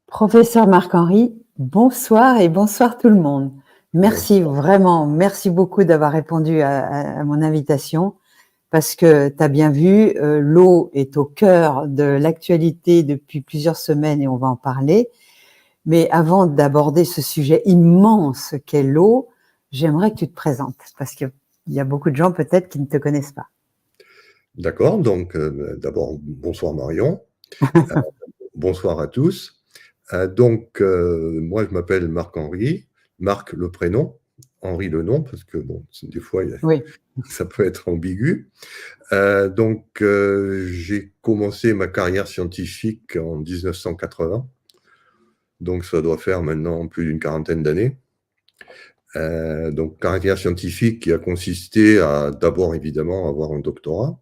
Professeur Marc-Henri, bonsoir et bonsoir tout le monde. Merci vraiment, merci beaucoup d'avoir répondu à mon invitation parce que tu as bien vu, l'eau est au cœur de l'actualité depuis plusieurs semaines et on va en parler. Mais avant d'aborder ce sujet immense qu'est l'eau, j'aimerais que tu te présentes parce qu'il y a beaucoup de gens peut-être qui ne te connaissent pas. D'accord, donc d'abord, bonsoir Marion, bonsoir à tous. Moi je m'appelle Marc-Henri, Marc le prénom, Henri le nom, parce que bon, des fois Oui. ça peut être ambigu. J'ai commencé ma carrière scientifique en 1980, donc ça doit faire maintenant plus d'une quarantaine d'années. Donc carrière scientifique qui a consisté à d'abord évidemment avoir un doctorat.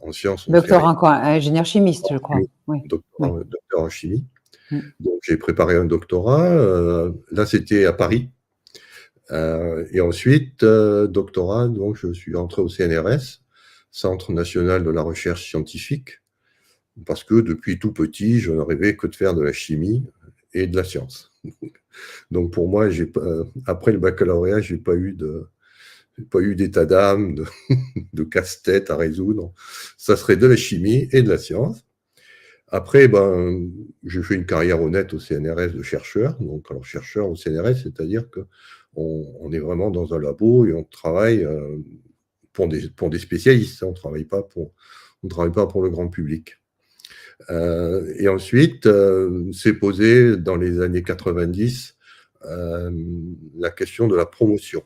En sciences, on fait Docteur rien. en quoi? Ingénieur chimiste, je crois. Oui. Docteur en chimie. Mm. Donc, j'ai préparé un doctorat. Là, c'était à Paris. Et ensuite, doctorat, donc je suis entré au CNRS, Centre national de la recherche scientifique, parce que depuis tout petit, je ne rêvais que de faire de la chimie et de la science. Donc, pour moi, après le baccalauréat, j'ai pas eu d'état d'âme, de casse-tête à résoudre. Ça serait de la chimie et de la science. Après, j'ai fait une carrière honnête au CNRS de chercheur. Donc, alors chercheur au CNRS, c'est-à-dire qu'on est vraiment dans un labo et on travaille pour des spécialistes. On ne travaille pas pour le grand public. Et ensuite, s'est posée dans les années 90 la question de la promotion.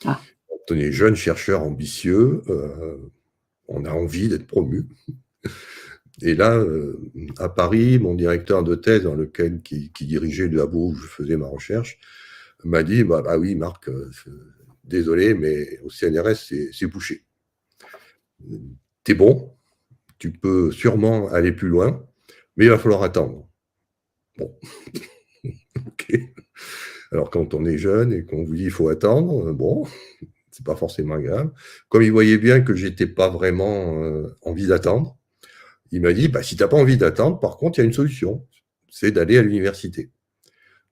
Ah. Quand on est jeune chercheur ambitieux, on a envie d'être promu. Et là, à Paris, mon directeur de thèse, qui dirigeait le labo où je faisais ma recherche, m'a dit bah oui, Marc, désolé, mais au CNRS, c'est bouché. T'es bon, tu peux sûrement aller plus loin, mais il va falloir attendre. Bon. Ok. Alors, quand on est jeune et qu'on vous dit il faut attendre, bon, c'est pas forcément agréable. Comme il voyait bien que j'étais pas vraiment envie d'attendre, il m'a dit, si tu n'as pas envie d'attendre, par contre, il y a une solution, c'est d'aller à l'université.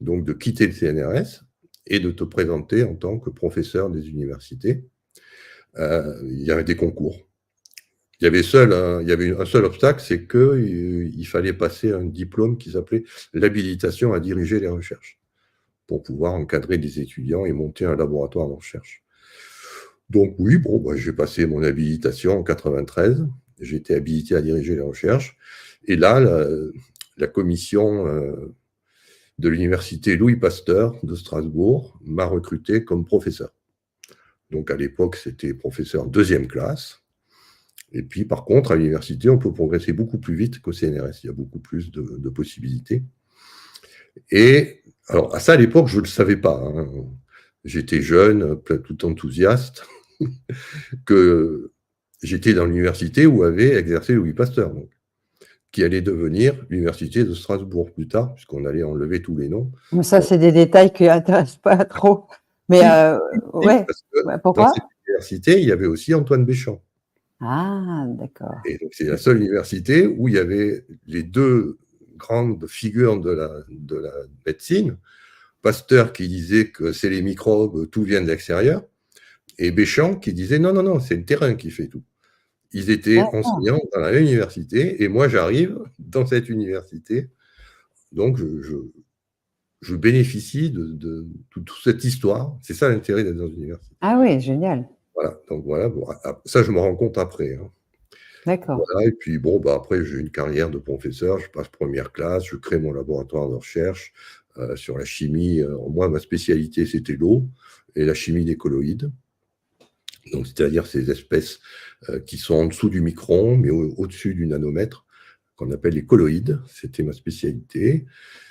Donc, de quitter le CNRS et de te présenter en tant que professeur des universités. Il y avait des concours. Il y avait un seul obstacle, c'est qu'il fallait passer un diplôme qui s'appelait l'habilitation à diriger les recherches pour pouvoir encadrer des étudiants et monter un laboratoire de recherche. Donc oui, j'ai passé mon habilitation en 93. J'ai été habilité à diriger les recherches. Et là, la commission de l'université Louis Pasteur de Strasbourg m'a recruté comme professeur. Donc à l'époque, c'était professeur deuxième classe. Et puis par contre, à l'université, on peut progresser beaucoup plus vite qu'au CNRS. Il y a beaucoup plus de possibilités. Et alors, à ça, à l'époque, je ne le savais pas. Hein. J'étais jeune, tout enthousiaste, que j'étais dans l'université où avait exercé Louis Pasteur, donc, qui allait devenir l'université de Strasbourg plus tard, puisqu'on allait enlever tous les noms. Mais ça, c'est des détails qui n'intéressent pas trop. Mais ouais. Parce que Pourquoi? dans cette université, il y avait aussi Antoine Béchamp. Ah, d'accord. Et donc, c'est la seule université où il y avait les deux grandes figures de la médecine. Pasteur qui disait que c'est les microbes, tout vient de l'extérieur, et Béchamp qui disait non, c'est le terrain qui fait tout. Ils étaient enseignants dans la même université, et moi j'arrive dans cette université, donc je bénéficie de toute cette histoire. C'est ça l'intérêt d'être dans une université. Ah oui, génial. Voilà, donc voilà, ça je me rends compte après. Hein. D'accord. Voilà, et puis après j'ai une carrière de professeur, je passe première classe, je crée mon laboratoire de recherche sur la chimie. Moi, ma spécialité c'était l'eau et la chimie des colloïdes. Donc, c'est-à-dire ces espèces qui sont en dessous du micron, mais au-dessus du nanomètre, qu'on appelle les colloïdes. C'était ma spécialité,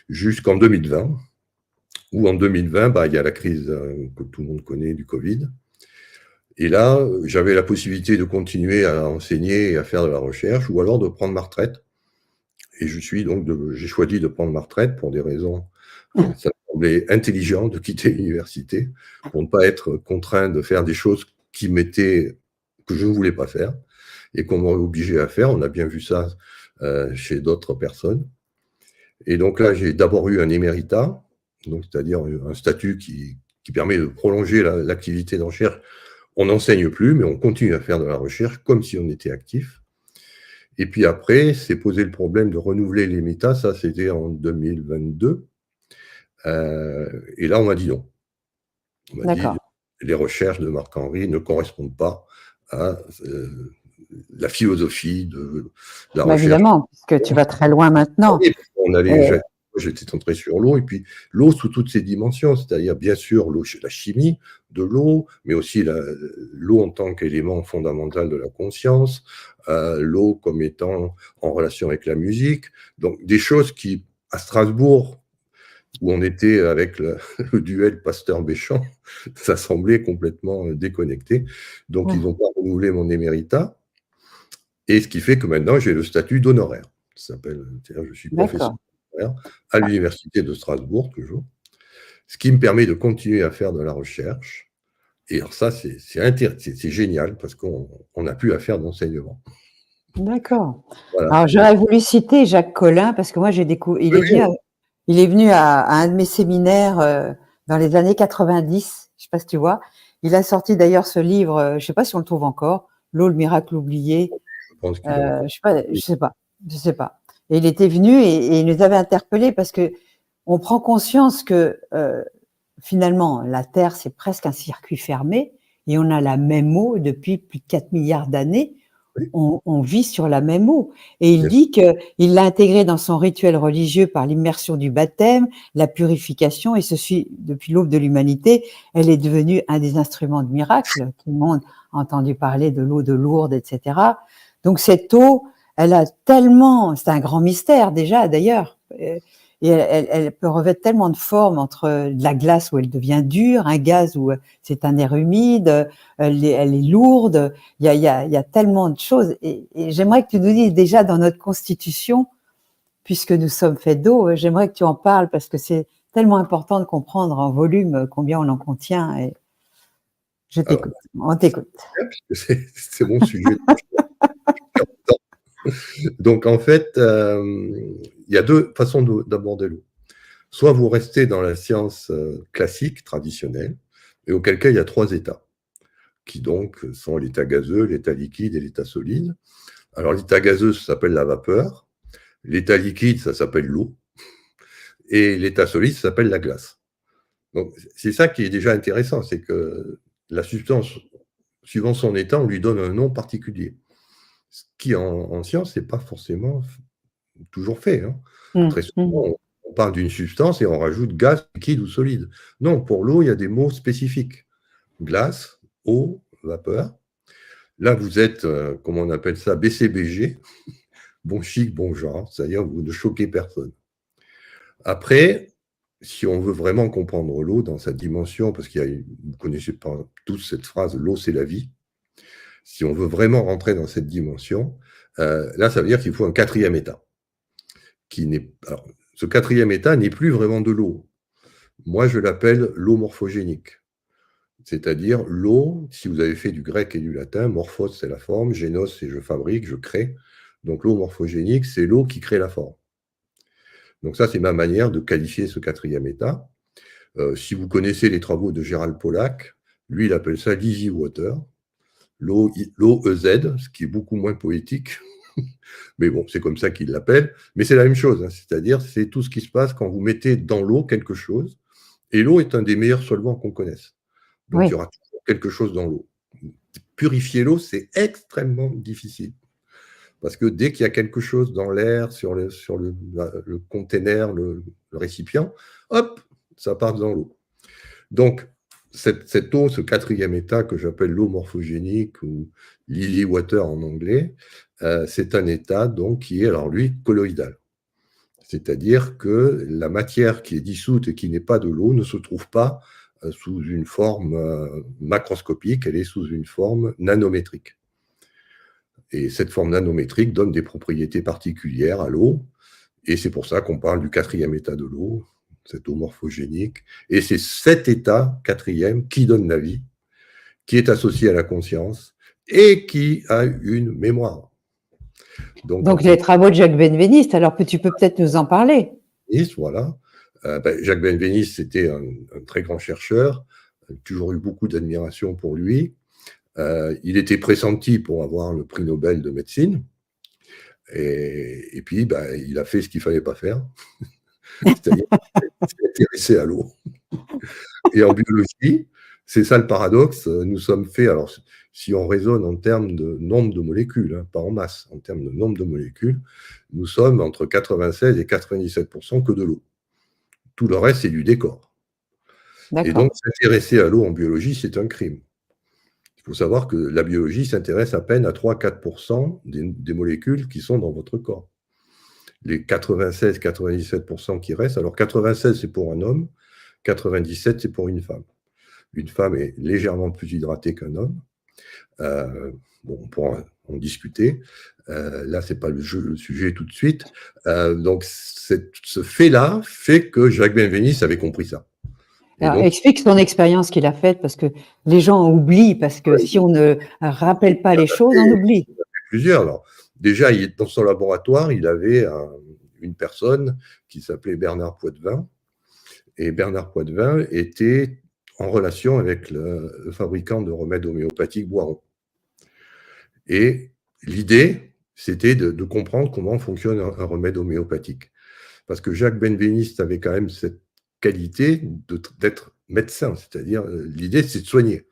jusqu'en 2020, où en 2020, il y a la crise que tout le monde connaît du Covid. Et là, j'avais la possibilité de continuer à enseigner et à faire de la recherche, ou alors de prendre ma retraite. Et j'ai choisi de prendre ma retraite pour des raisons. Ça me semblait intelligent de quitter l'université pour ne pas être contraint de faire des choses que je ne voulais pas faire et qu'on m'aurait obligé à faire. On a bien vu ça chez d'autres personnes. Et donc là, j'ai d'abord eu un éméritat, donc c'est-à-dire un statut qui permet de prolonger l'activité de recherche. On n'enseigne plus, mais on continue à faire de la recherche comme si on était actif. Et puis après, c'est posé le problème de renouveler l'éméritat, ça c'était en 2022. Et là, on m'a dit non. On m'a dit, D'accord. les recherches de Marc-Henri ne correspondent pas à la philosophie de la Bah, recherche. évidemment, puisque tu vas très loin maintenant. Oui, on allait, Euh, j'étais centré sur l'eau, et puis l'eau sous toutes ses dimensions, c'est-à-dire bien sûr l'eau, la chimie de l'eau, mais aussi l'eau en tant qu'élément fondamental de la conscience, l'eau comme étant en relation avec la musique, donc des choses qui, à Strasbourg, où on était avec le duel Pasteur-Béchamp, ça semblait complètement déconnecté. Donc, ils n'ont pas renouvelé mon éméritat. Et ce qui fait que maintenant, j'ai le statut d'honoraire. C'est-à-dire, je suis professeur honoraire à l'Université de Strasbourg, toujours. Ce qui me permet de continuer à faire de la recherche. Et alors ça, c'est génial parce qu'on n'a plus à faire d'enseignement. D'accord. Voilà. Alors, j'aurais voulu citer Jacques Collin, parce que moi, j'ai découvert, il est venu à un de mes séminaires dans les années 90, je sais pas si tu vois. Il a sorti d'ailleurs ce livre, je sais pas si on le trouve encore, L'eau, le miracle oublié. Je pense qu'il a... Je sais pas. Et il était venu et il nous avait interpellés parce que on prend conscience que finalement, la Terre, c'est presque un circuit fermé et on a la même eau depuis plus de 4 milliards d'années. Oui. On vit sur la même eau. Et il dit qu'il l'a intégré dans son rituel religieux par l'immersion du baptême, la purification, et ceci, depuis l'aube de l'humanité, elle est devenue un des instruments de miracle. Tout le monde a entendu parler de l'eau de Lourdes, etc. Donc cette eau, elle a tellement, c'est un grand mystère déjà d'ailleurs, et elle peut revêtre tellement de formes, entre de la glace où elle devient dure, un gaz où c'est un air humide, elle est lourde. Il y a tellement de choses. Et j'aimerais que tu nous dises déjà dans notre constitution, puisque nous sommes faits d'eau, j'aimerais que tu en parles parce que c'est tellement important de comprendre en volume combien on en contient. Et je t'écoute. On t'écoute. C'est mon sujet. Donc, en fait, il y a deux façons d'aborder l'eau. Soit vous restez dans la science classique, traditionnelle, et auquel cas il y a 3 états, qui donc sont l'état gazeux, l'état liquide et l'état solide. Alors, l'état gazeux, ça s'appelle la vapeur, l'état liquide, ça s'appelle l'eau, et l'état solide, ça s'appelle la glace. Donc, c'est ça qui est déjà intéressant, c'est que la substance, suivant son état, on lui donne un nom particulier. Ce qui, en science, n'est pas forcément toujours fait. Hein. Très souvent, on parle d'une substance et on rajoute gaz, liquide ou solide. Non, pour l'eau, il y a des mots spécifiques. Glace, eau, vapeur. Là, vous êtes, comment on appelle ça, BCBG, bon chic, bon genre, c'est-à-dire vous ne choquez personne. Après, si on veut vraiment comprendre l'eau dans sa dimension, parce que vous ne connaissez pas tous cette phrase, l'eau c'est la vie, si on veut vraiment rentrer dans cette dimension, là, ça veut dire qu'il faut un 4e état. Alors, ce 4e état n'est plus vraiment de l'eau. Moi, je l'appelle l'eau morphogénique. C'est-à-dire l'eau, si vous avez fait du grec et du latin, morphos, c'est la forme, génos, c'est je fabrique, je crée. Donc l'eau morphogénique, c'est l'eau qui crée la forme. Donc ça, c'est ma manière de qualifier ce 4e état. Si vous connaissez les travaux de Gérald Pollack, lui, il appelle ça l'easy water, l'eau EZ, ce qui est beaucoup moins poétique. Mais bon, c'est comme ça qu'il l'appelle. Mais c'est la même chose, hein. C'est-à-dire, c'est tout ce qui se passe quand vous mettez dans l'eau quelque chose. Et l'eau est un des meilleurs solvants qu'on connaisse. Donc, il y aura toujours quelque chose dans l'eau. Purifier l'eau, c'est extrêmement difficile. Parce que dès qu'il y a quelque chose dans l'air, sur le container, le récipient, hop, ça part dans l'eau. Donc, cette eau, ce 4e état que j'appelle l'eau morphogénique ou lily water en anglais, c'est un état donc qui est, alors lui, colloïdal. C'est-à-dire que la matière qui est dissoute et qui n'est pas de l'eau ne se trouve pas sous une forme macroscopique, elle est sous une forme nanométrique. Et cette forme nanométrique donne des propriétés particulières à l'eau, et c'est pour ça qu'on parle du 4e état de l'eau, cette eau morphogénique, et c'est cet état 4e qui donne la vie, qui est associé à la conscience, et qui a une mémoire. Donc les travaux de Jacques Benveniste, alors que tu peux peut-être nous en parler. Benveniste, voilà. Jacques Benveniste, c'était un très grand chercheur, toujours eu beaucoup d'admiration pour lui. Il était pressenti pour avoir le prix Nobel de médecine. Et puis, il a fait ce qu'il ne fallait pas faire, c'est-à-dire qu'il s'est intéressé à l'eau. Et en biologie, c'est ça le paradoxe, nous sommes faits, alors si on raisonne en termes de nombre de molécules, hein, pas en masse, en termes de nombre de molécules, nous sommes entre 96 et 97% que de l'eau. Tout le reste, c'est du décor. Et donc, s'intéresser à l'eau en biologie, c'est un crime. Il faut savoir que la biologie s'intéresse à peine à 3-4% des molécules qui sont dans votre corps. Les 96-97% qui restent, alors 96 c'est pour un homme, 97 c'est pour une femme. Une femme est légèrement plus hydratée qu'un homme. On pourra en discuter. Là, ce n'est pas le sujet tout de suite. Donc, ce fait-là fait que Jacques Benveniste avait compris ça. Alors, explique son expérience qu'il a faite, parce que les gens oublient, parce que si on ne rappelle pas les choses, on oublie. Il y en a plusieurs. Alors, déjà, dans son laboratoire, il avait une personne qui s'appelait Bernard Poitevin. Et Bernard Poitevin était en relation avec le fabricant de remèdes homéopathiques Boiron. Et l'idée, c'était de comprendre comment fonctionne un remède homéopathique. Parce que Jacques Benveniste avait quand même cette qualité d'être médecin, c'est-à-dire l'idée, c'est de soigner.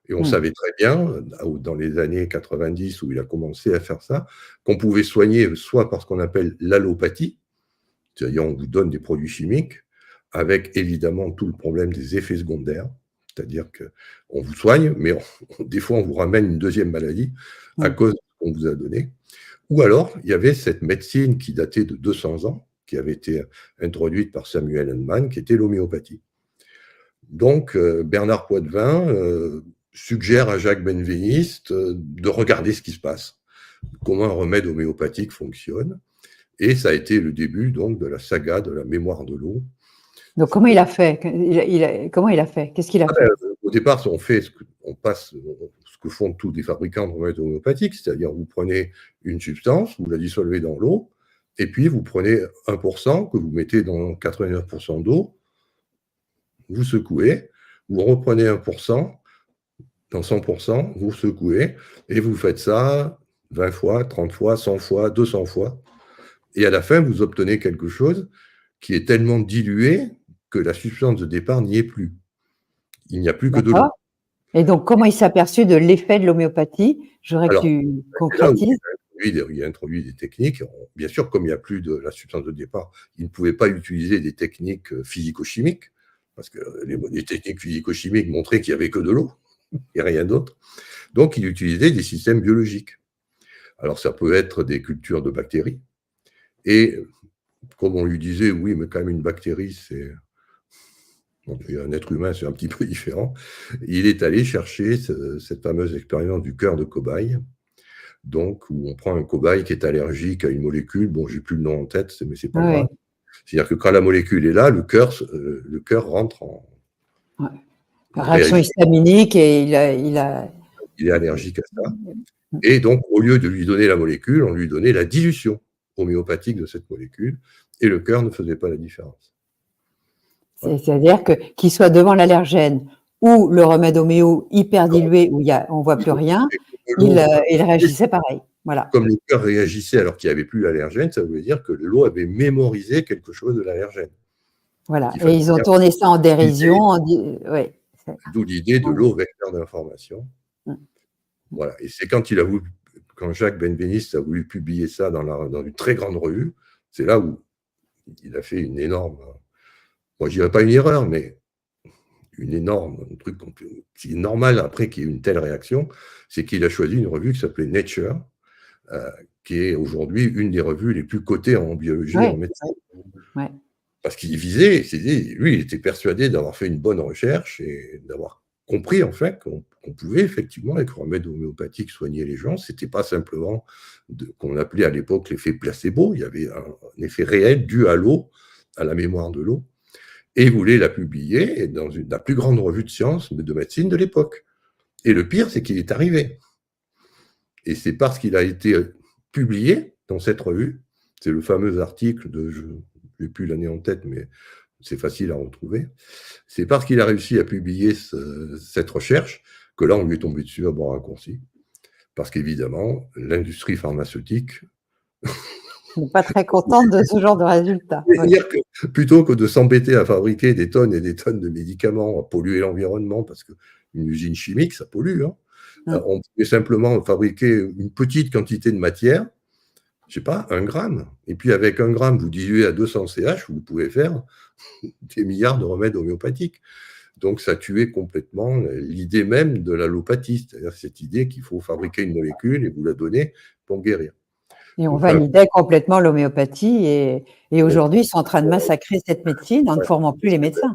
Et on savait très bien, dans les années 90, où il a commencé à faire ça, qu'on pouvait soigner soit par ce qu'on appelle l'allopathie, c'est-à-dire on vous donne des produits chimiques, avec évidemment tout le problème des effets secondaires, c'est-à-dire qu'on vous soigne, mais des fois on vous ramène une deuxième maladie à cause de ce qu'on vous a donné. Ou alors, il y avait cette médecine qui datait de 200 ans, qui avait été introduite par Samuel Hahnemann, qui était l'homéopathie. Donc, Bernard Poitevin suggère à Jacques Benveniste de regarder ce qui se passe, comment un remède homéopathique fonctionne. Et ça a été le début donc de la saga de la mémoire de l'eau. Donc, comment il a fait? Comment il a fait? Qu'est-ce qu'il a fait? Au départ, on passe ce que font tous les fabricants de remèdes homéopathiques, c'est-à-dire vous prenez une substance, vous la dissolvez dans l'eau, et puis vous prenez 1% que vous mettez dans 89% d'eau, vous secouez, vous reprenez 1%, dans 100%, vous secouez, et vous faites ça 20 fois, 30 fois, 100 fois, 200 fois. Et à la fin, vous obtenez quelque chose qui est tellement dilué que la substance de départ n'y est plus. Il n'y a plus que de l'eau. Et donc, comment il s'est aperçu de l'effet de l'homéopathie? J'aurais que tu concrétises. Il a introduit des techniques. Bien sûr, comme il n'y a plus de la substance de départ, il ne pouvait pas utiliser des techniques physico-chimiques, parce que les techniques physico-chimiques montraient qu'il n'y avait que de l'eau et rien d'autre. Donc, il utilisait des systèmes biologiques. Alors, ça peut être des cultures de bactéries. Et comme on lui disait, oui, mais quand même, une bactérie, c'est... un être humain, c'est un petit peu différent. Il est allé chercher cette fameuse expérience du cœur de cobaye, donc où on prend un cobaye qui est allergique à une molécule. Bon, j'ai plus le nom en tête, mais c'est pas grave. C'est-à-dire que quand la molécule est là, le cœur rentre en réaction histaminique et il est allergique à ça. Et donc, au lieu de lui donner la molécule, on lui donnait la dilution homéopathique de cette molécule, et le cœur ne faisait pas la différence. C'est-à-dire qu'il soit devant l'allergène ou le remède homéo hyper dilué où on ne voit plus rien, il réagissait pareil. Voilà. Comme le cœur réagissait alors qu'il n'y avait plus l'allergène, ça voulait dire que l'eau avait mémorisé quelque chose de l'allergène. Voilà, et ils ont tourné ça en dérision. D'où l'idée de l'eau vecteur d'information. Voilà. Et c'est quand Jacques Benveniste a voulu publier ça dans une très grande revue, c'est là où il a fait une énorme, moi je dirais pas une erreur, mais un truc qui est normal après qu'il y ait une telle réaction, c'est qu'il a choisi une revue qui s'appelait Nature, qui est aujourd'hui une des revues les plus cotées en biologie et en médecine. Parce qu'il visait, lui, il était persuadé d'avoir fait une bonne recherche et d'avoir compris en fait qu'on pouvait effectivement, avec un remède homéopathique, soigner les gens. Ce n'était pas simplement qu'on appelait à l'époque l'effet placebo, il y avait un effet réel dû à l'eau, à la mémoire de l'eau. Et il voulait la publier dans la plus grande revue de sciences, de médecine de l'époque. Et le pire, c'est qu'il est arrivé. Et c'est parce qu'il a été publié dans cette revue, c'est le fameux article de, je n'ai plus l'année en tête, mais c'est facile à retrouver. C'est parce qu'il a réussi à publier cette recherche que là, on lui est tombé dessus à bon raccourci. Parce qu'évidemment, l'industrie pharmaceutique Je suis pas très contente de ce genre de résultat. Oui. c'est-à-dire que plutôt que de s'embêter à fabriquer des tonnes et des tonnes de médicaments, à polluer l'environnement, parce qu'une usine chimique, ça pollue, hein, on pouvait simplement fabriquer une petite quantité de matière, je sais pas, 1 gramme. Et puis avec 1 gramme, vous diluez à 200 CH, vous pouvez faire des milliards de remèdes homéopathiques. Donc ça tuait complètement l'idée même de l'allopathie, c'est-à-dire cette idée qu'il faut fabriquer une molécule et vous la donner pour guérir. Et on Donc, validait complètement l'homéopathie et bon, aujourd'hui, ils sont en train de massacrer cette médecine en ne formant plus les médecins.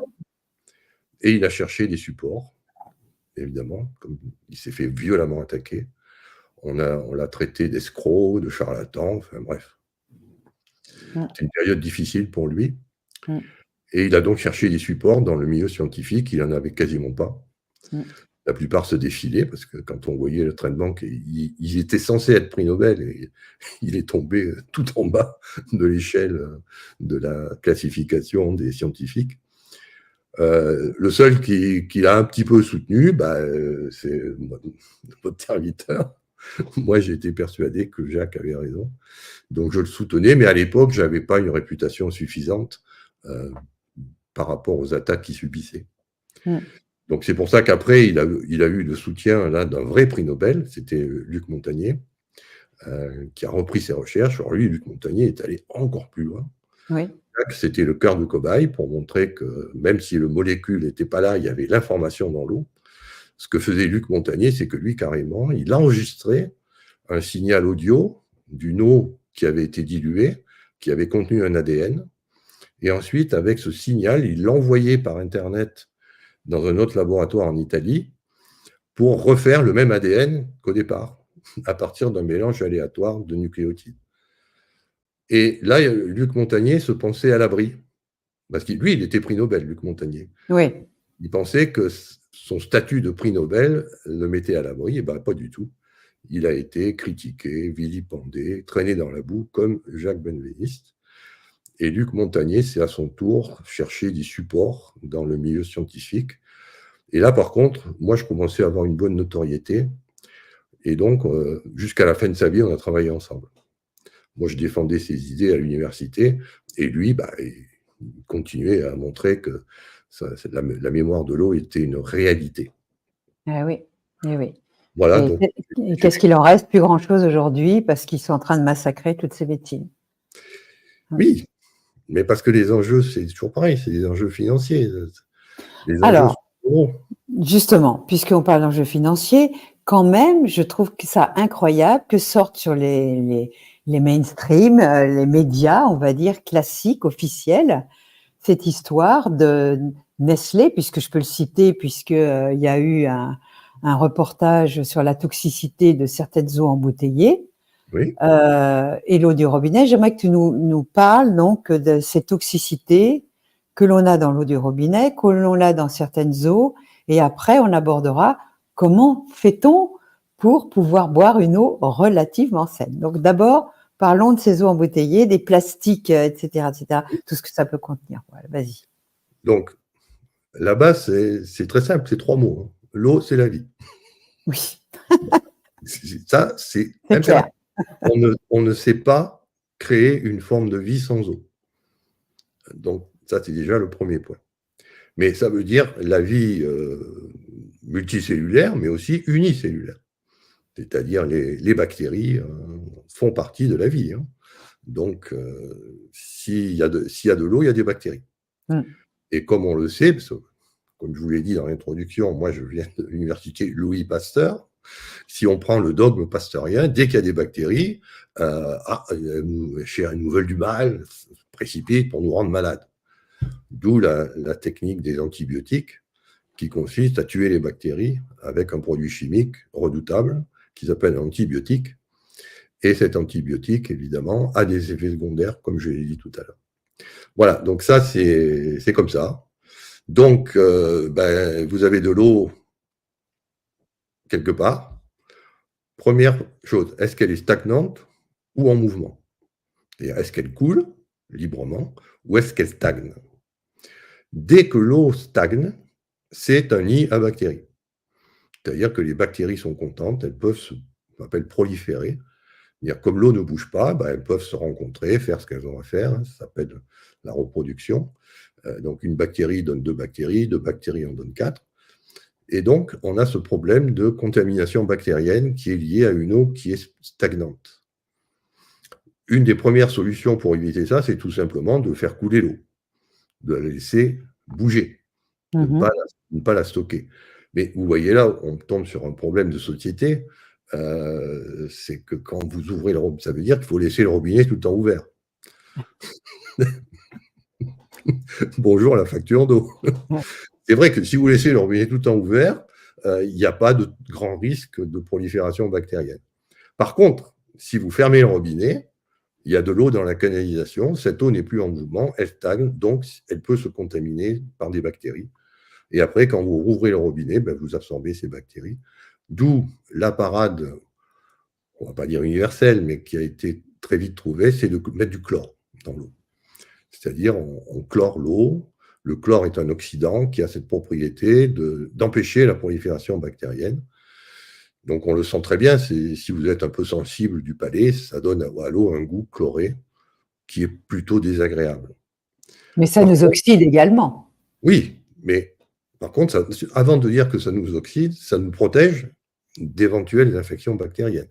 et il a cherché des supports, évidemment, comme il s'est fait violemment attaquer. On l'a traité d'escroc, de charlatan, enfin bref. C'est une période difficile pour lui. Et il a donc cherché des supports dans le milieu scientifique, il n'en avait quasiment pas. La plupart se défilaient, parce que quand on voyait le traitement, ils étaient censés être prix Nobel, et il est tombé tout en bas de l'échelle de la classification des scientifiques. Le seul qui l'a un petit peu soutenu, c'est votre serviteur. Moi, j'ai été persuadé que Jacques avait raison. Donc, je le soutenais, mais à l'époque, je n'avais pas une réputation suffisante par rapport aux attaques qu'il subissait. Donc, c'est pour ça qu'après, il a eu le soutien d'un vrai prix Nobel, c'était Luc Montagnier, qui a repris ses recherches. Alors lui, Luc Montagnier est allé encore plus loin. Oui. C'était le cœur de cobaye pour montrer que même si le molécule n'était pas là, il y avait l'information dans l'eau. Ce que faisait Luc Montagnier, c'est que lui, carrément, il enregistrait un signal audio d'une eau qui avait été diluée, qui avait contenu un ADN. Et ensuite, avec ce signal, il l'envoyait par Internet dans un autre laboratoire en Italie pour refaire le même ADN qu'au départ, à partir d'un mélange aléatoire de nucléotides. Et là, Luc Montagnier se pensait à l'abri. Parce que lui, il était prix Nobel, Luc Montagnier. Oui. Il pensait que son statut de prix Nobel le mettait à l'abri. Et bien, pas du tout. Il a été critiqué, vilipendé, traîné dans la boue, comme Jacques Benveniste. Et Luc Montagnier, c'est à son tour chercher des supports dans le milieu scientifique. Et là, par contre, moi, je commençais à avoir une bonne notoriété. Et donc, jusqu'à la fin de sa vie, on a travaillé ensemble. Moi, je défendais ses idées à l'université. Et lui, il continuait à montrer que la mémoire de l'eau était une réalité. Ah oui, et oui. Voilà. Et qu'est-ce qu'il en reste? Plus grand-chose aujourd'hui, parce qu'ils sont en train de massacrer toutes ces médecines. Oui, mais parce que les enjeux, c'est toujours pareil, c'est des enjeux financiers. Les enjeux Alors, sont gros. Justement, puisqu'on parle d'enjeux financiers, quand même, je trouve que ça incroyable que sortent sur les mainstream, les médias, on va dire, classiques, officiels, cette histoire de Nestlé, puisque je peux le citer, puisqu'il y a eu un reportage sur la toxicité de certaines eaux embouteillées. Oui. Et l'eau du robinet. J'aimerais que tu nous parles donc de ces toxicités que l'on a dans l'eau du robinet, que l'on a dans certaines eaux, et après on abordera comment fait-on pour pouvoir boire une eau relativement saine. Donc d'abord, parlons de ces eaux embouteillées, des plastiques, etc., tout ce que ça peut contenir. Voilà, vas-y. Donc, là-bas, c'est très simple, c'est 3 mots. L'eau, c'est la vie. Oui. Ça, c'est clair. On ne sait pas créer une forme de vie sans eau. Donc, ça, c'est déjà le premier point. Mais ça veut dire la vie multicellulaire, mais aussi unicellulaire. C'est-à-dire les bactéries font partie de la vie. Hein. Donc, s'il y a de l'eau, il y a des bactéries. Et comme on le sait, parce que, comme je vous l'ai dit dans l'introduction, moi je viens de l'université Louis Pasteur, si on prend le dogme pasteurien, dès qu'il y a des bactéries, elles nous veulent du mal, se précipitent pour nous rendre malades. D'où la technique des antibiotiques, qui consiste à tuer les bactéries avec un produit chimique redoutable qui s'appelle un antibiotique. Et cet antibiotique, évidemment, a des effets secondaires, comme je l'ai dit tout à l'heure. Voilà, donc ça, c'est comme ça. Donc, vous avez de l'eau quelque part. Première chose, est-ce qu'elle est stagnante ou en mouvement? Est-ce qu'elle coule? librement ou est-ce qu'elle stagne? Dès que l'eau stagne, c'est un nid à bactéries. C'est-à-dire que les bactéries sont contentes, elles peuvent on appelle proliférer. C'est-à-dire, comme l'eau ne bouge pas, elles peuvent se rencontrer, faire ce qu'elles ont à faire. Ça s'appelle la reproduction. Donc, une bactérie donne deux bactéries en donnent quatre. Et donc, on a ce problème de contamination bactérienne qui est lié à une eau qui est stagnante. Une des premières solutions pour éviter ça, c'est tout simplement de faire couler l'eau, de la laisser bouger, de ne pas la stocker. Mais vous voyez là, on tombe sur un problème de société, c'est que quand vous ouvrez le robinet, ça veut dire qu'il faut laisser le robinet tout le temps ouvert. Bonjour la facture d'eau. C'est vrai que si vous laissez le robinet tout le temps ouvert, il n'y a pas de grand risque de prolifération bactérienne. Par contre, si vous fermez le robinet, il y a de l'eau dans la canalisation, cette eau n'est plus en mouvement, elle stagne, donc elle peut se contaminer par des bactéries. Et après, quand vous rouvrez le robinet, vous absorbez ces bactéries. D'où la parade, on ne va pas dire universelle, mais qui a été très vite trouvée, c'est de mettre du chlore dans l'eau. C'est-à-dire, on chlore l'eau. Le chlore est un oxydant qui a cette propriété d'empêcher la prolifération bactérienne. Donc, on le sent très bien, si vous êtes un peu sensible du palais, ça donne à l'eau un goût chloré qui est plutôt désagréable. Mais ça nous oxyde également. Oui, mais par contre, avant de dire que ça nous oxyde, ça nous protège d'éventuelles infections bactériennes.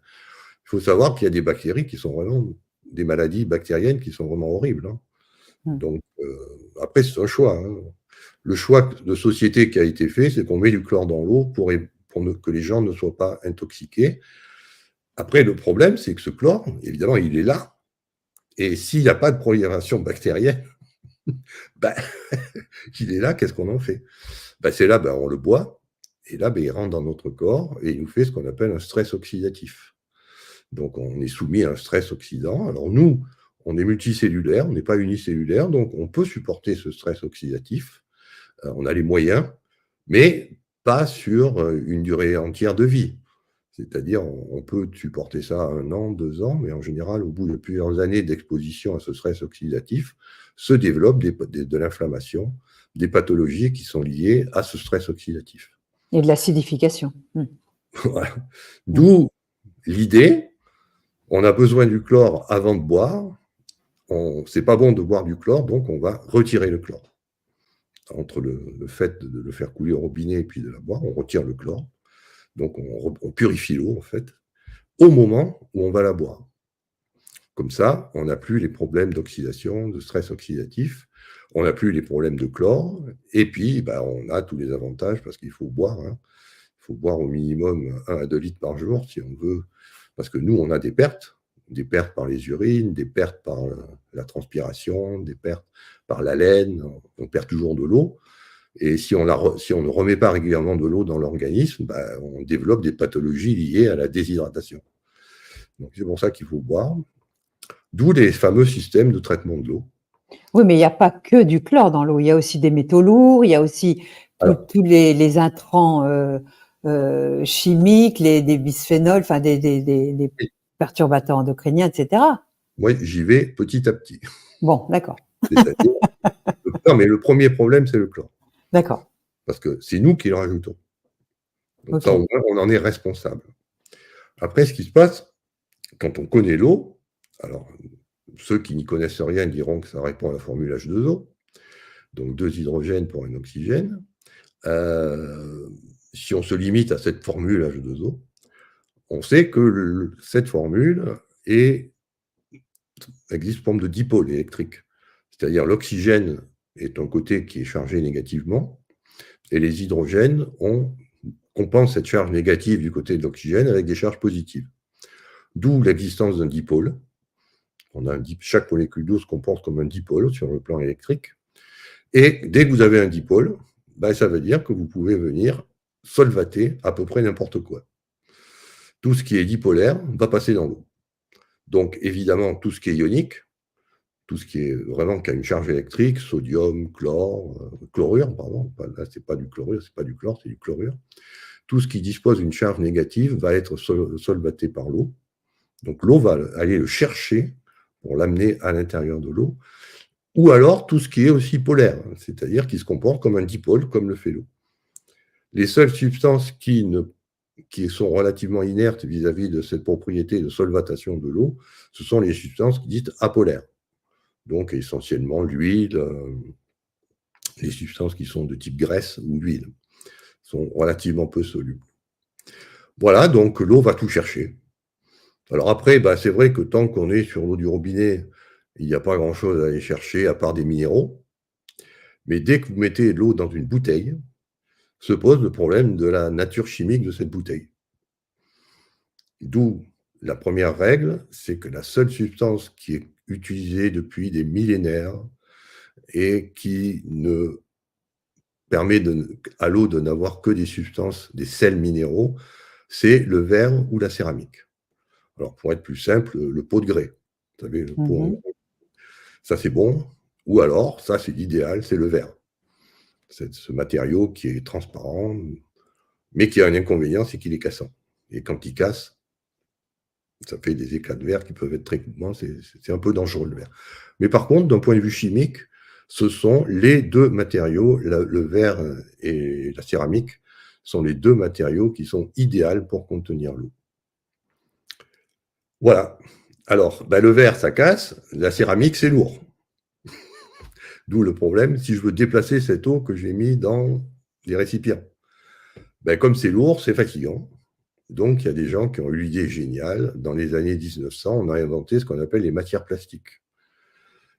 Il faut savoir qu'il y a des bactéries qui sont vraiment des maladies bactériennes qui sont vraiment horribles. Donc, après, c'est un choix. Le choix de société qui a été fait, c'est qu'on met du chlore dans l'eau pour que les gens ne soient pas intoxiqués. Après, le problème, c'est que ce chlore, évidemment, il est là. Et s'il n'y a pas de prolifération bactérienne, il est là, qu'est-ce qu'on en fait? C'est là, on le boit. Et là, il rentre dans notre corps et il nous fait ce qu'on appelle un stress oxydatif. Donc, on est soumis à un stress oxydant. Alors, nous, on est multicellulaire, on n'est pas unicellulaire, donc on peut supporter ce stress oxydatif. On a les moyens, mais pas sur une durée entière de vie. C'est-à-dire, on peut supporter ça 1 an, 2 ans, mais en général, au bout de plusieurs années d'exposition à ce stress oxydatif, se développe de l'inflammation, des pathologies qui sont liées à ce stress oxydatif. Et de l'acidification. Voilà. D'où l'idée, on a besoin du chlore avant de boire. C'est pas bon de boire du chlore, donc on va retirer le chlore. Entre le fait de le faire couler au robinet et puis de la boire, on retire le chlore. Donc on purifie l'eau, en fait, au moment où on va la boire. Comme ça, on n'a plus les problèmes d'oxydation, de stress oxydatif, on n'a plus les problèmes de chlore, et puis on a tous les avantages, parce qu'il faut boire. Il faut boire au minimum 1 à 2 litres par jour, si on veut, parce que nous, on a des pertes par les urines, des pertes par la transpiration, des pertes par l'haleine, on perd toujours de l'eau. Et si on ne remet pas régulièrement de l'eau dans l'organisme, on développe des pathologies liées à la déshydratation. Donc c'est pour ça qu'il faut boire. D'où les fameux systèmes de traitement de l'eau. Oui, mais il n'y a pas que du chlore dans l'eau. Il y a aussi des métaux lourds, il y a aussi tous les intrants chimiques, des bisphénols, enfin des perturbateurs endocriniens, etc. Moi, j'y vais petit à petit. Bon, d'accord. Non, mais le premier problème, c'est le chlore. D'accord. Parce que c'est nous qui le rajoutons. Donc ça, on en est responsable. Après, ce qui se passe, quand on connaît l'eau, alors ceux qui n'y connaissent rien diront que ça répond à la formule H2O, donc 2 hydrogènes pour un oxygène. Si on se limite à cette formule H2O, on sait que cette formule existe sous forme de dipôle électrique. C'est-à-dire l'oxygène est un côté qui est chargé négativement, et les hydrogènes compensent cette charge négative du côté de l'oxygène avec des charges positives. D'où l'existence d'un dipôle. Chaque molécule d'eau se comporte comme un dipôle sur le plan électrique. Et dès que vous avez un dipôle, ça veut dire que vous pouvez venir solvater à peu près n'importe quoi. Tout ce qui est dipolaire va passer dans l'eau. Donc évidemment, tout ce qui est ionique, tout ce qui est vraiment qui a une charge électrique, sodium, chlorure, pardon, là c'est pas du chlorure, c'est pas du chlore, c'est du chlorure. Tout ce qui dispose d'une charge négative va être solvaté par l'eau. Donc l'eau va aller le chercher pour l'amener à l'intérieur de l'eau, ou alors tout ce qui est aussi polaire, c'est-à-dire qui se comporte comme un dipôle, comme le fait l'eau. Les seules substances qui sont relativement inertes vis-à-vis de cette propriété de solvatation de l'eau, ce sont les substances dites apolaires. Donc essentiellement l'huile, les substances qui sont de type graisse ou huile, sont relativement peu solubles. Voilà, donc l'eau va tout chercher. Alors après, c'est vrai que tant qu'on est sur l'eau du robinet, il n'y a pas grand-chose à aller chercher à part des minéraux. Mais dès que vous mettez de l'eau dans une bouteille, se pose le problème de la nature chimique de cette bouteille. D'où la première règle, c'est que la seule substance qui est utilisée depuis des millénaires et qui ne permet à l'eau de n'avoir que des substances, des sels minéraux, c'est le verre ou la céramique. Alors, pour être plus simple, le pot de grès. Vous savez, le pot en grès. Ça, c'est bon. Ou alors, ça, c'est l'idéal, c'est le verre. C'est ce matériau qui est transparent, mais qui a un inconvénient, c'est qu'il est cassant. Et quand il casse, ça fait des éclats de verre qui peuvent être très courants. C'est un peu dangereux, le verre. Mais par contre, d'un point de vue chimique, ce sont les deux matériaux, le verre et la céramique, sont les deux matériaux qui sont idéaux pour contenir l'eau. Voilà. Alors, le verre, ça casse. La céramique, c'est lourd. D'où le problème, si je veux déplacer cette eau que j'ai mis dans les récipients. Comme c'est lourd, c'est fatigant. Donc, il y a des gens qui ont eu l'idée géniale. Dans les années 1900, on a inventé ce qu'on appelle les matières plastiques.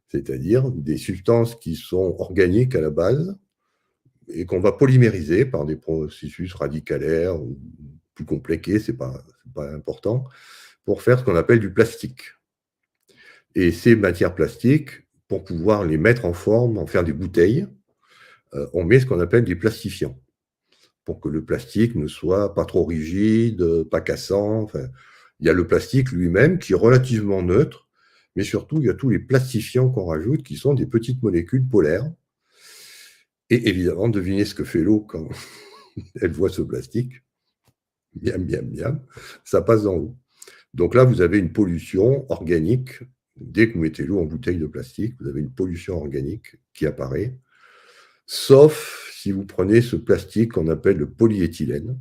C'est-à-dire des substances qui sont organiques à la base et qu'on va polymériser par des processus radicalaires ou plus compliqués, c'est pas important, pour faire ce qu'on appelle du plastique. Et ces matières plastiques, pour pouvoir les mettre en forme, en faire des bouteilles, on met ce qu'on appelle des plastifiants, pour que le plastique ne soit pas trop rigide, pas cassant. Enfin, il y a le plastique lui-même qui est relativement neutre, mais surtout, il y a tous les plastifiants qu'on rajoute qui sont des petites molécules polaires. Et évidemment, devinez ce que fait l'eau quand elle voit ce plastique. Miam, miam, miam, ça passe dans l'eau. Donc là, vous avez une pollution organique. Dès que vous mettez l'eau en bouteille de plastique, vous avez une pollution organique qui apparaît. Sauf si vous prenez ce plastique qu'on appelle le polyéthylène,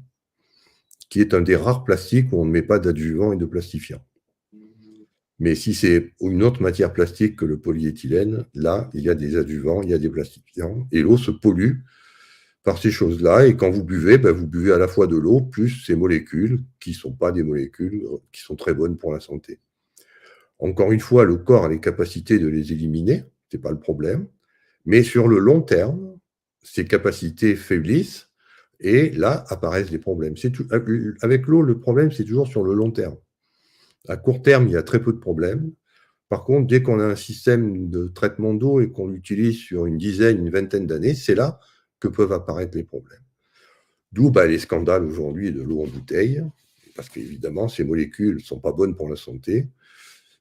qui est un des rares plastiques où on ne met pas d'adjuvant et de plastifiant. Mais si c'est une autre matière plastique que le polyéthylène, là, il y a des adjuvants, il y a des plastifiants, et l'eau se pollue par ces choses-là. Et quand vous buvez à la fois de l'eau, plus ces molécules, qui ne sont pas des molécules qui sont très bonnes pour la santé. Encore une fois, le corps a les capacités de les éliminer, ce n'est pas le problème. Mais sur le long terme, ces capacités faiblissent, et là apparaissent des problèmes. Avec l'eau, le problème, c'est toujours sur le long terme. À court terme, il y a très peu de problèmes. Par contre, dès qu'on a un système de traitement d'eau et qu'on l'utilise sur une dizaine, une vingtaine d'années, c'est là que peuvent apparaître les problèmes. D'où les scandales aujourd'hui de l'eau en bouteille, parce qu'évidemment, ces molécules ne sont pas bonnes pour la santé.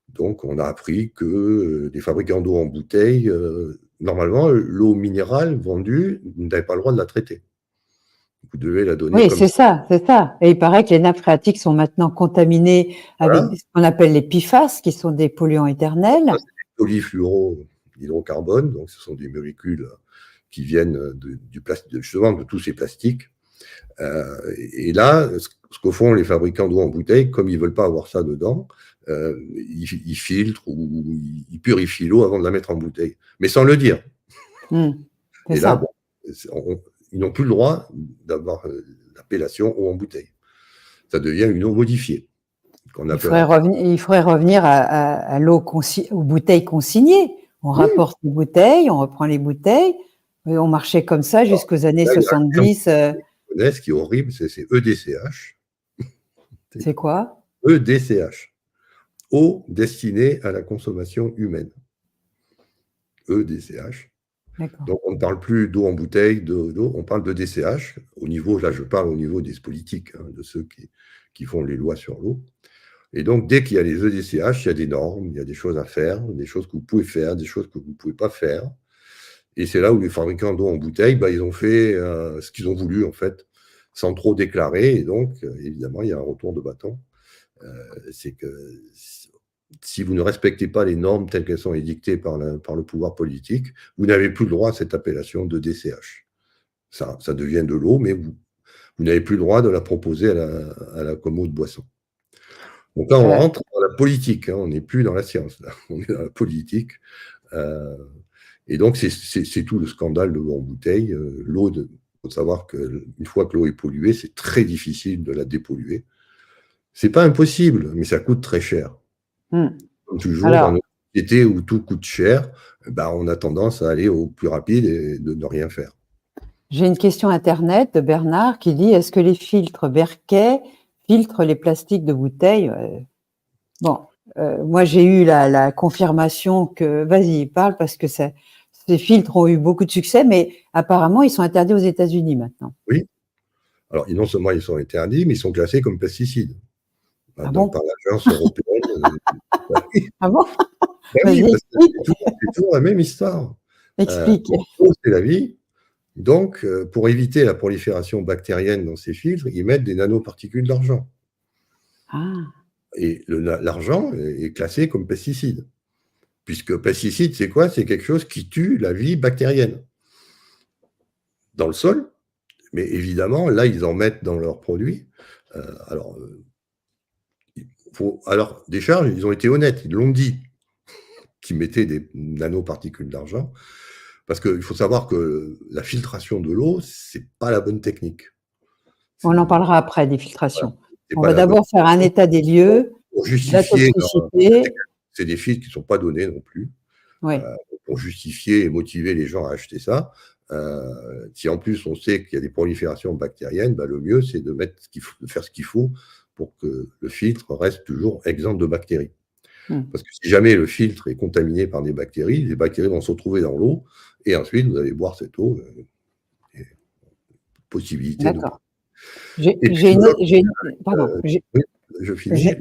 Donc, on a appris que les fabricants d'eau en bouteille, normalement, l'eau minérale vendue, vous n'avez pas le droit de la traiter. Vous devez la donner comme ça. Oui, c'est ça. Et il paraît que les nappes phréatiques sont maintenant contaminées avec ce qu'on appelle les PFAS, qui sont des polluants éternels. Ça, c'est des polyfluorohydrocarbones, donc ce sont des molécules qui viennent justement de tous ces plastiques. Et là, ce que font les fabricants d'eau en bouteille, comme ils ne veulent pas avoir ça dedans, ils filtrent ou ils purifient l'eau avant de la mettre en bouteille, mais sans le dire. Et là, ils n'ont plus le droit d'avoir l'appellation eau en bouteille. Ça devient une eau modifiée. Il faudrait revenir à l'eau aux bouteilles consignées. On rapporte les bouteilles, on reprend les bouteilles. Et on marchait comme ça jusqu'aux années 70. Ce qui est horrible, c'est EDCH. C'est quoi? EDCH. Eau destinée à la consommation humaine. EDCH. Donc, on ne parle plus d'eau en bouteille, on parle de DCH. Là, je parle au niveau des politiques, de ceux qui font les lois sur l'eau. Et donc, dès qu'il y a les EDCH, il y a des normes, il y a des choses à faire, des choses que vous pouvez faire, des choses que vous ne pouvez pas faire. Et c'est là où les fabricants d'eau en bouteille, ils ont fait ce qu'ils ont voulu, en fait, sans trop déclarer. Et donc, évidemment, il y a un retour de bâton. C'est que si vous ne respectez pas les normes telles qu'elles sont édictées par le pouvoir politique, vous n'avez plus le droit à cette appellation de DCH. Ça devient de l'eau, mais vous n'avez plus le droit de la proposer à la commode boisson. Donc là, on rentre dans la politique, hein, on n'est plus dans la science, là. On est dans la politique. Et donc, c'est tout le scandale de l'eau en bouteille. L'eau, il faut savoir qu'une fois que l'eau est polluée, c'est très difficile de la dépolluer. C'est pas impossible, mais ça coûte très cher. Comme toujours, dans notre société où tout coûte cher, on a tendance à aller au plus rapide et de ne rien faire. J'ai une question Internet de Bernard qui dit: est-ce que les filtres Berquet filtrent les plastiques de bouteilles? Bon, moi j'ai eu la confirmation que... Vas-y, parle, parce que ces filtres ont eu beaucoup de succès, mais apparemment ils sont interdits aux États-Unis maintenant. Oui. Alors, non seulement ils sont interdits, mais ils sont classés comme pesticides. Ah bon? Par l'agence européenne. Ah bon? Oui, parce que c'est toujours la même histoire. Explique. L'eau, c'est la vie. Donc, pour éviter la prolifération bactérienne dans ces filtres, ils mettent des nanoparticules d'argent. Ah. Et l'argent est classé comme pesticide. Puisque pesticide, c'est quoi? C'est quelque chose qui tue la vie bactérienne dans le sol. Mais évidemment, là, ils en mettent dans leurs produits. Alors, des charges, ils ont été honnêtes, ils l'ont dit, qu'ils mettaient des nanoparticules d'argent. Parce qu'il faut savoir que la filtration de l'eau, c'est pas la bonne technique. On en parlera après des filtrations. Ouais, on va d'abord faire un état des lieux. Pour justifier, c'est des filtres qui ne sont pas donnés non plus. Oui. Pour justifier et motiver les gens à acheter ça. Si en plus on sait qu'il y a des proliférations bactériennes, le mieux c'est de faire ce qu'il faut pour que le filtre reste toujours exempt de bactéries. Parce que si jamais le filtre est contaminé par des bactéries, les bactéries vont se retrouver dans l'eau et ensuite vous allez boire cette eau. Possibilité D'accord. Pardon. Oui, je finis.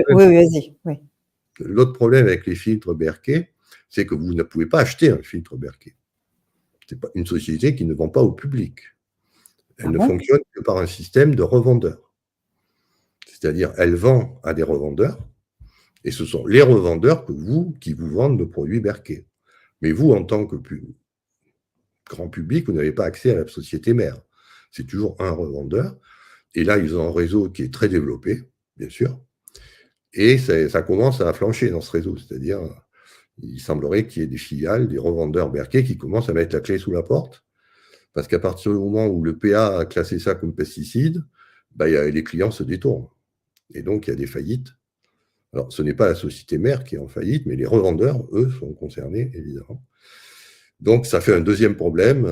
Oui, vas-y. Oui. L'autre problème avec les filtres Berquet, c'est que vous ne pouvez pas acheter un filtre Berquet. C'est pas une société qui ne vend pas au public. Elle ne fonctionne que par un système de revendeurs. C'est-à-dire, elle vend à des revendeurs, et ce sont les revendeurs qui vous vendent le produit Berquet. Mais vous, en tant que grand public, vous n'avez pas accès à la société mère. C'est toujours un revendeur. Et là, ils ont un réseau qui est très développé, bien sûr. Et ça commence à flancher dans ce réseau. C'est-à-dire, il semblerait qu'il y ait des filiales, des revendeurs Berquet qui commencent à mettre la clé sous la porte. Parce qu'à partir du moment où le PA a classé ça comme pesticide, les clients se détournent. Et donc, il y a des faillites. Alors, ce n'est pas la société mère qui est en faillite, mais les revendeurs, eux, sont concernés, évidemment. Donc, ça fait un deuxième problème.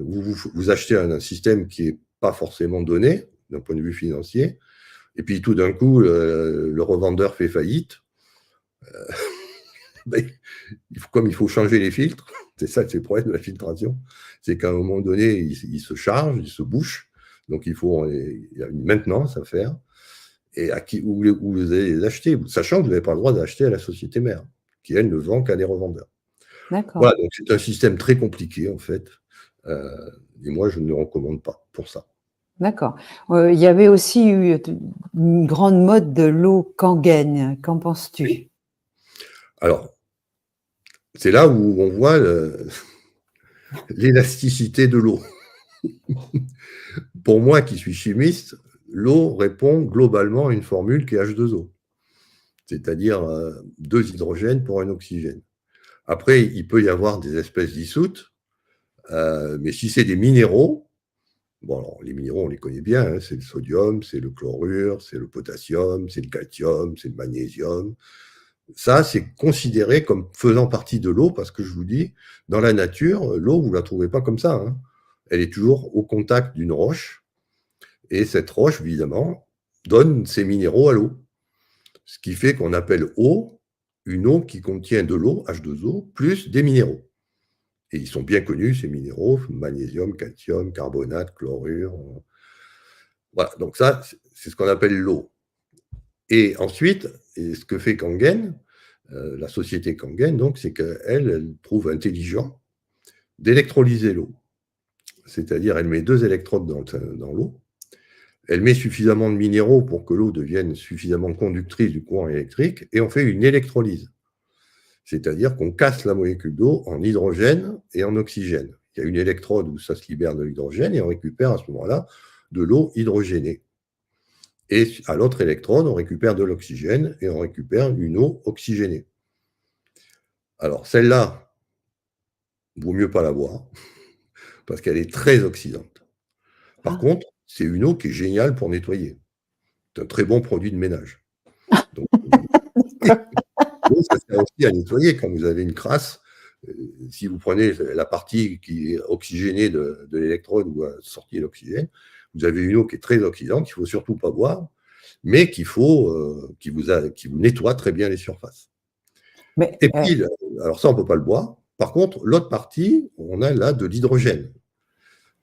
Vous achetez un système qui n'est pas forcément donné, d'un point de vue financier, et puis tout d'un coup, le revendeur fait faillite. Comme il faut changer les filtres, c'est ça, c'est le problème de la filtration, c'est qu'à un moment donné, il se charge, il se bouche, donc il y a une maintenance à faire, et où vous allez les acheter, sachant que vous n'avez pas le droit d'acheter à la société mère, qui elle ne vend qu'à des revendeurs. D'accord. Voilà, donc c'est un système très compliqué en fait, et moi je ne le recommande pas pour ça. D'accord. Il y avait aussi eu une grande mode de l'eau Kangen. Qu'en penses-tu? Oui. Alors, c'est là où on voit l'élasticité de l'eau. Pour moi qui suis chimiste, l'eau répond globalement à une formule qui est H2O, c'est-à-dire 2 hydrogènes pour un oxygène. Après, il peut y avoir des espèces dissoutes, mais si c'est des minéraux, bon, alors, les minéraux, on les connaît bien, hein, c'est le sodium, c'est le chlorure, c'est le potassium, c'est le calcium, c'est le magnésium. Ça, c'est considéré comme faisant partie de l'eau, parce que je vous dis, dans la nature, l'eau, vous ne la trouvez pas comme ça. Hein. Elle est toujours au contact d'une roche, et cette roche, évidemment, donne ses minéraux à l'eau. Ce qui fait qu'on appelle eau une eau qui contient de l'eau, H2O, plus des minéraux. Et ils sont bien connus, ces minéraux, magnésium, calcium, carbonate, chlorure. Voilà, donc ça, c'est ce qu'on appelle l'eau. Et ensuite, ce que fait Kangen, la société Kangen, donc, c'est qu'elle trouve intelligent d'électrolyser l'eau. C'est-à-dire, elle met 2 électrodes dans l'eau, elle met suffisamment de minéraux pour que l'eau devienne suffisamment conductrice du courant électrique, et on fait une électrolyse. C'est-à-dire qu'on casse la molécule d'eau en hydrogène et en oxygène. Il y a une électrode où ça se libère de l'hydrogène et on récupère à ce moment-là de l'eau hydrogénée. Et à l'autre électrode, on récupère de l'oxygène et on récupère une eau oxygénée. Alors celle-là, vaut mieux pas la boire parce qu'elle est très oxydante. Par contre, c'est une eau qui est géniale pour nettoyer. C'est un très bon produit de ménage. Donc, l'eau, ça sert aussi à nettoyer. Quand vous avez une crasse, si vous prenez la partie qui est oxygénée de l'électrode où a sorti l'oxygène, vous avez une eau qui est très oxydante, qu'il ne faut surtout pas boire, mais qui vous nettoie très bien les surfaces. Et puis, alors ça, on ne peut pas le boire. Par contre, l'autre partie, on a là de l'hydrogène.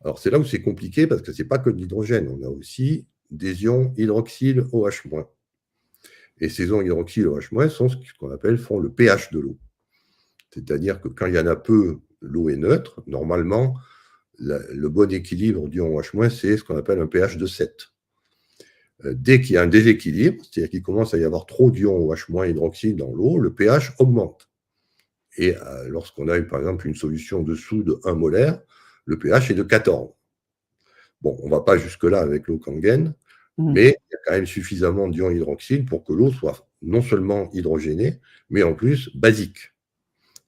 Alors c'est là où c'est compliqué parce que ce n'est pas que de l'hydrogène, on a aussi des ions hydroxyle OH-. Et ces ions hydroxyle OH- sont ce qu'on font le pH de l'eau. C'est-à-dire que quand il y en a peu, l'eau est neutre. Normalement, le bon équilibre d'ions OH-, c'est ce qu'on appelle un pH de 7. Dès qu'il y a un déséquilibre, c'est-à-dire qu'il commence à y avoir trop d'ions OH- hydroxyle dans l'eau, le pH augmente. Et lorsqu'on a, par exemple, une solution dessous de 1 molaire, le pH est de 14. Bon, on ne va pas jusque-là avec l'eau Kangen, mais il y a quand même suffisamment d'ions hydroxyle pour que l'eau soit non seulement hydrogénée, mais en plus basique.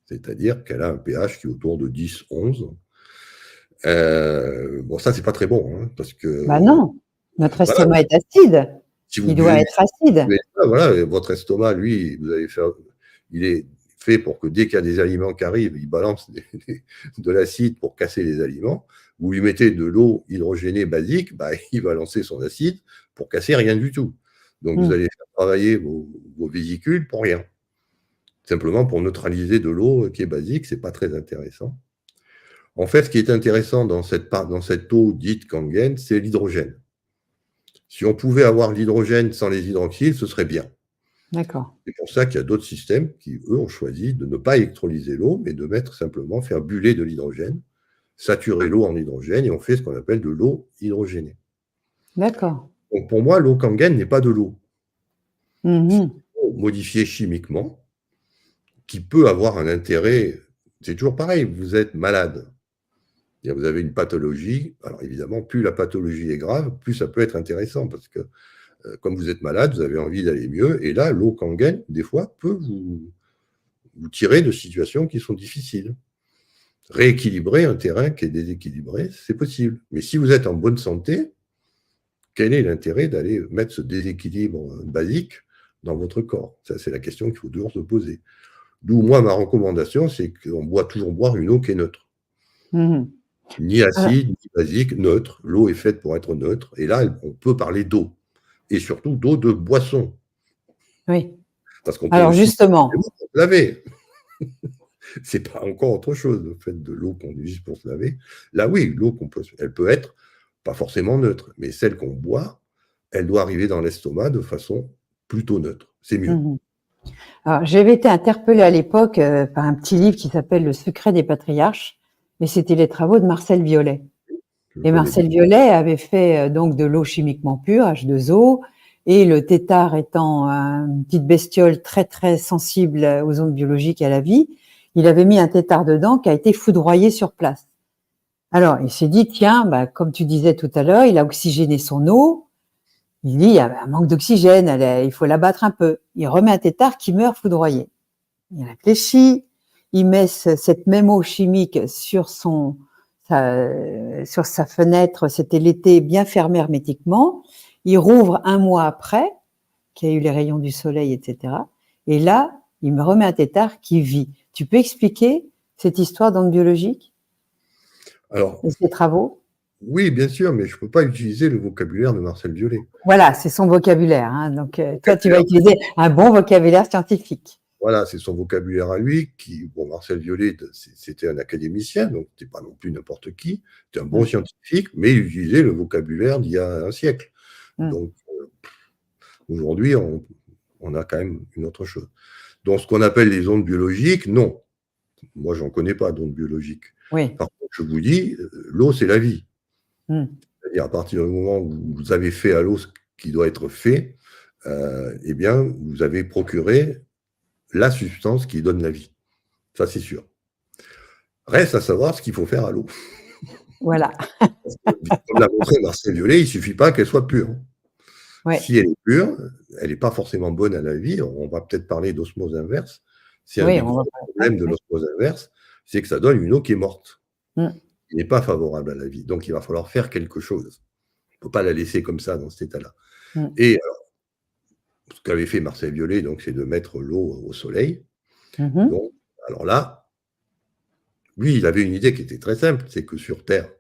C'est-à-dire qu'elle a un pH qui est autour de 10, 11. Bon, ça, c'est pas très bon, hein, parce que... Bah non, notre estomac est acide. Si vous il doit être acide. Voilà, votre estomac, lui, il est fait pour que dès qu'il y a des aliments qui arrivent, il balance de l'acide pour casser les aliments. Vous lui mettez de l'eau hydrogénée basique, bah, il va lancer son acide pour casser rien du tout. Donc, vous allez faire travailler vos vésicules pour rien. Simplement pour neutraliser de l'eau qui est basique, ce n'est pas très intéressant. En fait, ce qui est intéressant dans cette eau dite Kangen, c'est l'hydrogène. Si on pouvait avoir l'hydrogène sans les hydroxyles, ce serait bien. D'accord. C'est pour ça qu'il y a d'autres systèmes qui, eux, ont choisi de ne pas électrolyser l'eau, mais de faire buller de l'hydrogène, saturer l'eau en hydrogène, et on fait ce qu'on appelle de l'eau hydrogénée. D'accord. Donc pour moi, l'eau Kangen n'est pas de l'eau. C'est une eau modifiée chimiquement, qui peut avoir un intérêt. C'est toujours pareil, vous êtes malade. Vous avez une pathologie. Alors évidemment, plus la pathologie est grave, plus ça peut être intéressant, parce que comme vous êtes malade, vous avez envie d'aller mieux, et là, l'eau Kangen, des fois, peut vous tirer de situations qui sont difficiles. Rééquilibrer un terrain qui est déséquilibré, c'est possible. Mais si vous êtes en bonne santé, quel est l'intérêt d'aller mettre ce déséquilibre basique dans votre corps? Ça, c'est la question qu'il faut toujours se poser. D'où, moi, ma recommandation, c'est qu'on doit toujours boire une eau qui est neutre. Ni acide, ni basique, neutre. L'eau est faite pour être neutre. Et là, on peut parler d'eau. Et surtout d'eau de boisson. Oui. Parce qu'on peut Alors aussi justement, se laver. C'est pas encore autre chose, le fait de l'eau qu'on utilise pour se laver. Là, oui, l'eau elle peut être pas forcément neutre, mais celle qu'on boit, elle doit arriver dans l'estomac de façon plutôt neutre. C'est mieux. Alors, j'avais été interpellée à l'époque par un petit livre qui s'appelle Le secret des patriarches, et c'était les travaux de Marcel Violet. Et Marcel Violet avait fait donc de l'eau chimiquement pure, H2O, et le tétard étant une petite bestiole très très sensible aux ondes biologiques et à la vie, il avait mis un tétard dedans qui a été foudroyé sur place. Alors, il s'est dit, tiens, bah, comme tu disais tout à l'heure, il a oxygéné son eau. Il dit, il y a un manque d'oxygène, il faut l'abattre un peu. Il remet un tétard qui meurt foudroyé. Il réfléchit, il met cette même eau chimique sur sa fenêtre, c'était l'été, bien fermé hermétiquement. Il rouvre un mois après, qu'il y a eu les rayons du soleil, etc. Et là, il me remet un tétard qui vit. Tu peux expliquer cette histoire d'onde biologique et ses travaux? Oui, bien sûr, mais je ne peux pas utiliser le vocabulaire de Marcel Violet. Voilà, c'est son vocabulaire. Hein. Donc, toi, tu vas utiliser un bon vocabulaire scientifique. Voilà, c'est son vocabulaire à lui. Marcel Violet, c'était un académicien, donc c'était pas non plus n'importe qui. C'était un bon scientifique, mais il utilisait le vocabulaire d'il y a un siècle. Donc, aujourd'hui, on a quand même une autre chose. Donc, ce qu'on appelle les ondes biologiques, non. Moi, j'en connais pas d'ondes biologiques. Oui. Par contre, je vous dis, l'eau, c'est la vie. C'est-à-dire C'est-à-dire à partir du moment où vous avez fait à l'eau ce qui doit être fait, eh bien, vous avez procuré la substance qui donne la vie. Ça, c'est sûr. Reste à savoir ce qu'il faut faire à l'eau. Voilà. Comme l'a montré Marcel Violet, il ne suffit pas qu'elle soit pure. Ouais. Si elle est pure, elle n'est pas forcément bonne à la vie. On va peut-être parler d'osmose inverse. C'est un Oui, des on gros va parler de ça, problèmes de oui. l'osmose inverse, c'est que ça donne une eau qui est morte, Mm. qui n'est pas favorable à la vie. Donc, il va falloir faire quelque chose. Il ne faut pas la laisser comme ça, dans cet état-là. Mm. Et alors, ce qu'avait fait Marcel Violet, donc, c'est de mettre l'eau au soleil. Mhm. Donc, alors là, lui, il avait une idée qui était très simple, c'est que sur Terre,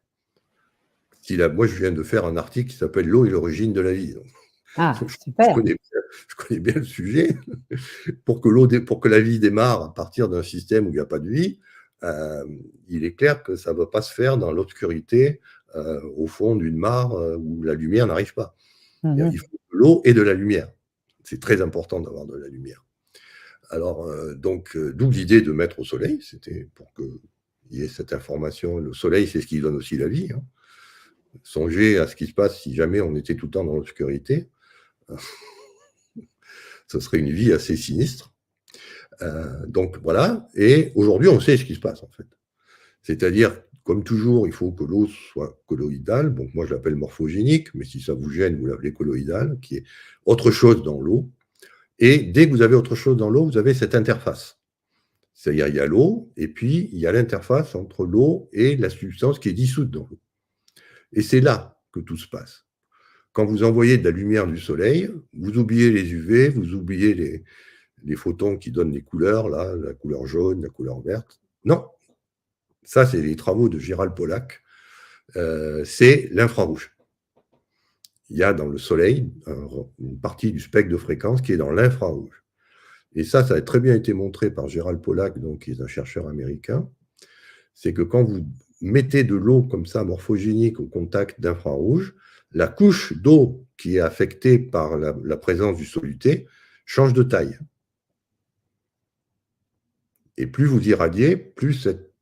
moi, je viens de faire un article qui s'appelle « L'eau est l'origine de la vie ». Ah, Je super. connais bien le sujet. Pour que la vie démarre à partir d'un système où il n'y a pas de vie, il est clair que ça ne va pas se faire dans l'obscurité, au fond d'une mare où la lumière n'arrive pas. Mhm. Il faut de l'eau et de la lumière. C'est très important d'avoir de la lumière. Alors, d'où l'idée de mettre au soleil, c'était pour qu'il y ait cette information. Le soleil, c'est ce qui donne aussi la vie. Hein. Songez à ce qui se passe si jamais on était tout le temps dans l'obscurité. Ce serait une vie assez sinistre. Donc voilà, et aujourd'hui on sait ce qui se passe en fait. C'est-à-dire, comme toujours, il faut que l'eau soit colloïdale, donc moi je l'appelle morphogénique, mais si ça vous gêne, vous l'appelez colloïdale, qui est autre chose dans l'eau. Et dès que vous avez autre chose dans l'eau, vous avez cette interface. C'est-à-dire, il y a l'eau, et puis il y a l'interface entre l'eau et la substance qui est dissoute dans l'eau. Et c'est là que tout se passe. Quand vous envoyez de la lumière du soleil, vous oubliez les UV, vous oubliez les photons qui donnent les couleurs, là, la couleur jaune, la couleur verte. Non, ça, c'est les travaux de Gérald Pollack. C'est l'infrarouge. Il y a dans le Soleil une partie du spectre de fréquence qui est dans l'infrarouge. Et ça a très bien été montré par Gérald Pollack, donc, qui est un chercheur américain. C'est que quand vous mettez de l'eau comme ça, morphogénique, au contact d'infrarouge, la couche d'eau qui est affectée par la présence du soluté change de taille. Et plus vous irradiez, plus cette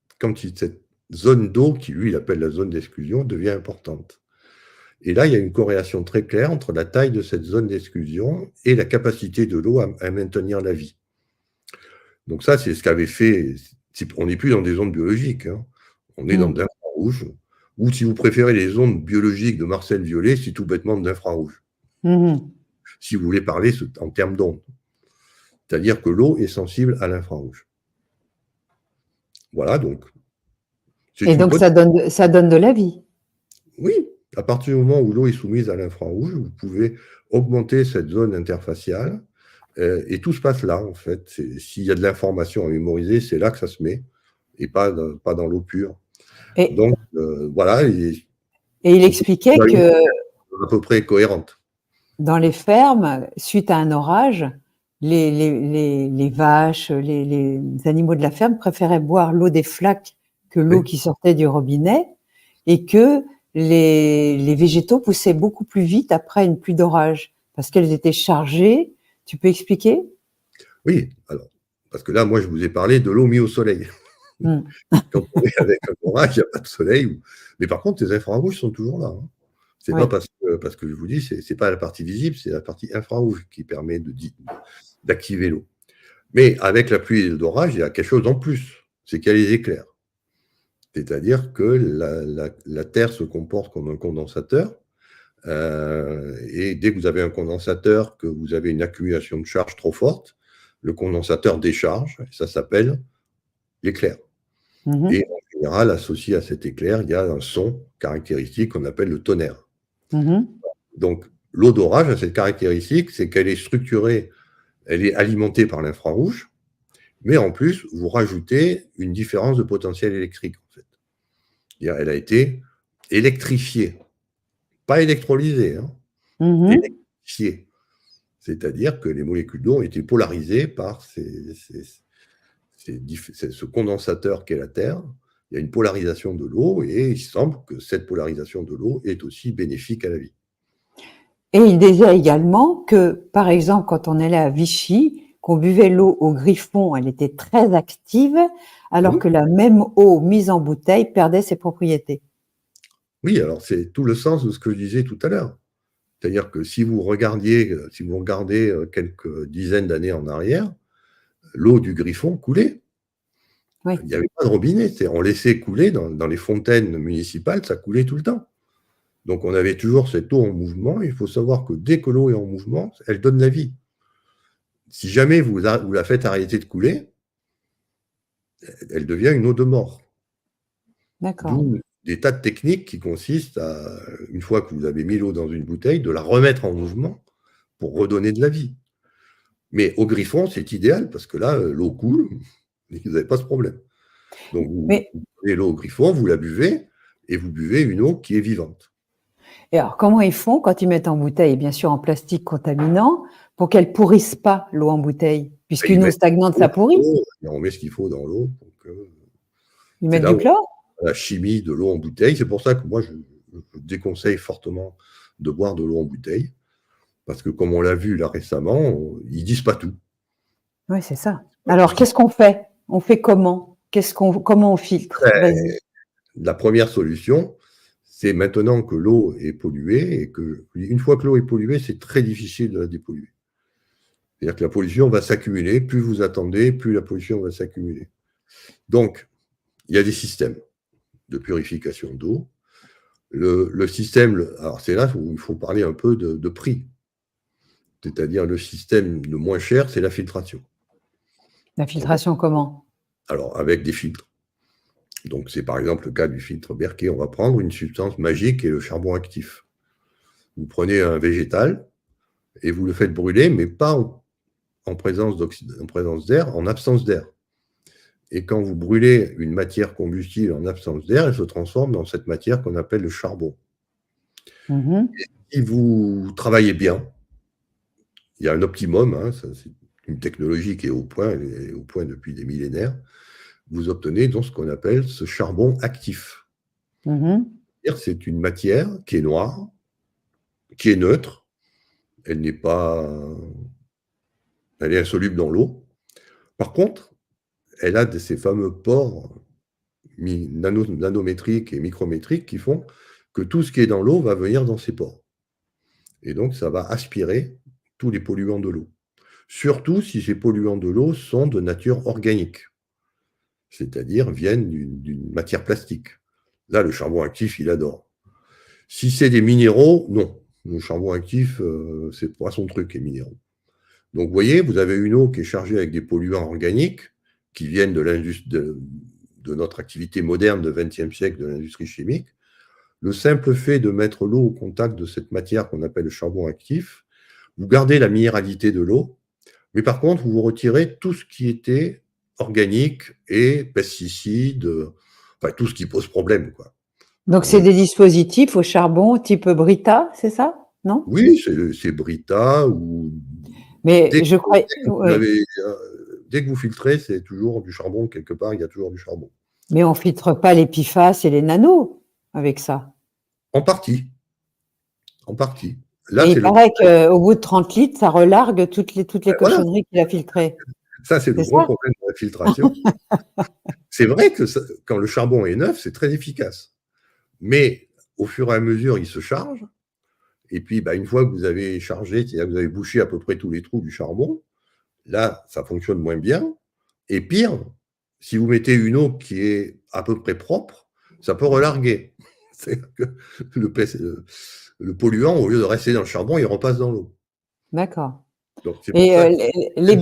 zone d'eau, qui lui, il appelle la zone d'exclusion, devient importante. Et là, il y a une corrélation très claire entre la taille de cette zone d'exclusion et la capacité de l'eau à maintenir la vie. Donc ça, c'est ce qu'avait fait... On n'est plus dans des ondes biologiques, hein. On est dans de l'infrarouge, ou si vous préférez les ondes biologiques de Marcel Violet, c'est tout bêtement de l'infrarouge. Si vous voulez parler en termes d'ondes. C'est-à-dire que l'eau est sensible à l'infrarouge. Voilà, donc. Et donc, ça donne de la vie. Oui, à partir du moment où l'eau est soumise à l'infrarouge, vous pouvez augmenter cette zone interfaciale, et tout se passe là, en fait. S'il y a de l'information à mémoriser, c'est là que ça se met, et pas dans l'eau pure. Et, donc, voilà. Et il expliquait que à peu près cohérente. Dans les fermes, suite à un orage, les vaches, les animaux de la ferme préféraient boire l'eau des flaques que l'eau qui sortait du robinet, et que les végétaux poussaient beaucoup plus vite après une pluie d'orage, parce qu'elles étaient chargées. Tu peux expliquer? Oui, alors, parce que là, moi, je vous ai parlé de l'eau mise au soleil. Quand on est avec un orage, il n'y a pas de soleil. Mais par contre, les infrarouges sont toujours là. Hein. C'est pas parce que je vous dis, c'est pas la partie visible, c'est la partie infrarouge qui permet d'activer l'eau. Mais avec la pluie et l'orage, il y a quelque chose en plus, c'est qu'il y a les éclairs. C'est-à-dire que la Terre se comporte comme un condensateur, et dès que vous avez un condensateur, que vous avez une accumulation de charge trop forte, le condensateur décharge, et ça s'appelle l'éclair. Et en général, associé à cet éclair, il y a un son caractéristique qu'on appelle le tonnerre. Donc, l'eau d'orage a cette caractéristique, c'est qu'elle est structurée, elle est alimentée par l'infrarouge, mais en plus, vous rajoutez une différence de potentiel électrique, en fait. C'est-à-dire, elle a été électrifiée, pas électrolysée, hein, électrifiée. C'est-à-dire que les molécules d'eau ont été polarisées par ce condensateur qu'est la Terre. Il y a une polarisation de l'eau, et il semble que cette polarisation de l'eau est aussi bénéfique à la vie. Et il disait également que, par exemple, quand on allait à Vichy, qu'on buvait l'eau au griffon, elle était très active, alors que la même eau mise en bouteille perdait ses propriétés. Oui, alors c'est tout le sens de ce que je disais tout à l'heure. C'est-à-dire que si vous regardez quelques dizaines d'années en arrière, l'eau du Griffon coulait. Oui, Il n'y avait pas de robinet. On laissait couler dans les fontaines municipales, ça coulait tout le temps. Donc on avait toujours cette eau en mouvement. Il faut savoir que dès que l'eau est en mouvement, elle donne la vie. Si jamais vous la faites arrêter de couler, elle devient une eau de mort. d'accord. D'où des tas de techniques qui consistent à, une fois que vous avez mis l'eau dans une bouteille, de la remettre en mouvement pour redonner de la vie. Mais au Griffon, c'est idéal parce que là, l'eau coule et vous n'avez pas ce problème. Donc vous Mais prenez l'eau au Griffon, vous la buvez et vous buvez une eau qui est vivante. et alors, comment ils font quand ils mettent en bouteille, bien sûr en plastique contaminant, pour qu'elle pourrisse pas l'eau en bouteille? Et ils Puisqu'une eau mettent stagnante, ça pourrit. et on met ce qu'il faut dans l'eau. Ils C'est mettent là du où chlore? la chimie de l'eau en bouteille. C'est pour ça que moi, je déconseille fortement de boire de l'eau en bouteille. Parce que comme on l'a vu là récemment, ils disent pas tout. Oui, c'est ça. Alors, qu'est-ce qu'on fait? On fait comment? Comment on filtre? Vas-y. La première solution, c'est maintenant que l'eau est polluée et que, une fois que l'eau est polluée, c'est très difficile de la dépolluer. C'est-à-dire que la pollution va s'accumuler. Plus vous attendez, plus la pollution va s'accumuler. Donc, il y a des systèmes de purification d'eau. Le système, alors c'est là où il faut parler un peu de prix. C'est-à-dire le système le moins cher, c'est la filtration. La filtration, comment? Alors, avec des filtres. Donc, c'est par exemple le cas du filtre Berquet. On va prendre une substance magique qui est le charbon actif. Vous prenez un végétal et vous le faites brûler, mais pas en présence d'air, en absence d'air. Et quand vous brûlez une matière combustible en absence d'air, elle se transforme dans cette matière qu'on appelle le charbon. Mhm. Si vous travaillez bien, il y a un optimum, hein, c'est une technologie qui est au point, elle est au point depuis des millénaires, vous obtenez donc ce qu'on appelle ce charbon actif. Mhm. C'est une matière qui est noire, qui est neutre, elle est insoluble dans l'eau. Par contre, elle a ces fameux pores nanométriques et micrométriques qui font que tout ce qui est dans l'eau va venir dans ces pores. Et donc, ça va aspirer tous les polluants de l'eau. Surtout si ces polluants de l'eau sont de nature organique, c'est-à-dire viennent d'une matière plastique. Là, le charbon actif, il adore. Si c'est des minéraux, non. Le charbon actif, c'est pas son truc, les minéraux. Donc, vous voyez, vous avez une eau qui est chargée avec des polluants organiques qui viennent de notre activité moderne du XXe siècle, de l'industrie chimique. Le simple fait de mettre l'eau au contact de cette matière qu'on appelle le charbon actif, vous gardez la minéralité de l'eau, mais par contre, vous retirez tout ce qui était organique et pesticides, enfin tout ce qui pose problème, quoi. Donc, c'est des dispositifs au charbon type Brita, c'est ça? Non? Oui, c'est Brita ou Mais dès, je crois, que vous oui. avez, dès que vous filtrez, c'est toujours du charbon quelque part, il y a toujours du charbon. Mais on filtre pas les PFAS et les nanos avec ça. En partie, en partie. Là, Et il c'est le paraît qu'au bout de 30 litres, ça relargue toutes les voilà, cochonneries qu'il a filtrées. ça c'est le C'est gros ça? problème de la filtration. C'est vrai que quand le charbon est neuf, c'est très efficace. Mais au fur et à mesure, il se charge. Et puis, bah, une fois que vous avez chargé, c'est-à-dire que vous avez bouché à peu près tous les trous du charbon, là, ça fonctionne moins bien. Et pire, si vous mettez une eau qui est à peu près propre, ça peut relarguer. C'est-à-dire que le polluant, au lieu de rester dans le charbon, il repasse dans l'eau. D'accord. Donc, c'est pour Et ça que les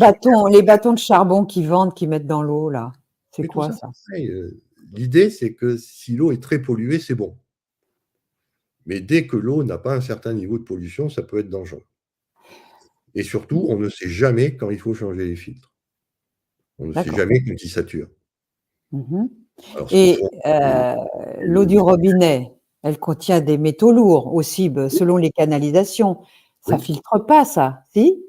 bâtons de charbon qu'ils vendent, qu'ils mettent dans l'eau, là, c'est mais tout quoi ça, ça? c'est pareil. L'idée, c'est que si l'eau est très polluée, c'est bon. Mais dès que l'eau n'a pas un certain niveau de pollution, ça peut être dangereux. Et surtout, on ne sait jamais quand il faut changer les filtres. On ne sait D'accord. jamais quand ils saturent. Mhm. Alors, ce qu'ils Et font, l'eau du robinet, elle contient des métaux lourds aussi, selon les canalisations. Ça oui. filtre pas, ça, si?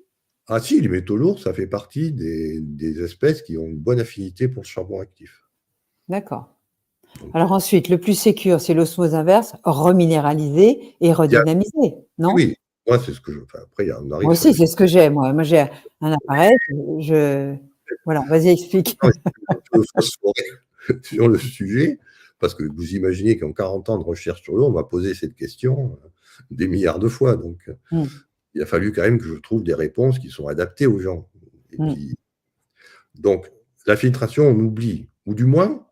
Ah si, les métaux lourds, ça fait partie des espèces qui ont une bonne affinité pour le charbon actif. D'accord. Donc, Alors ensuite, le plus sécure, c'est l'osmose inverse, reminéraliser et il y a, redynamiser, oui, non? oui, moi, c'est ce que je. Enfin, après, on arrive Moi sur aussi, les. c'est ce que j'ai, moi. Moi, j'ai un appareil, voilà, vas-y, explique. Un peu phosphorer sur le sujet, parce que vous imaginez qu'en 40 ans de recherche sur l'eau, on m'a posé cette question des milliards de fois. Donc, il a fallu quand même que je trouve des réponses qui sont adaptées aux gens. Donc, la filtration, on oublie, ou du moins,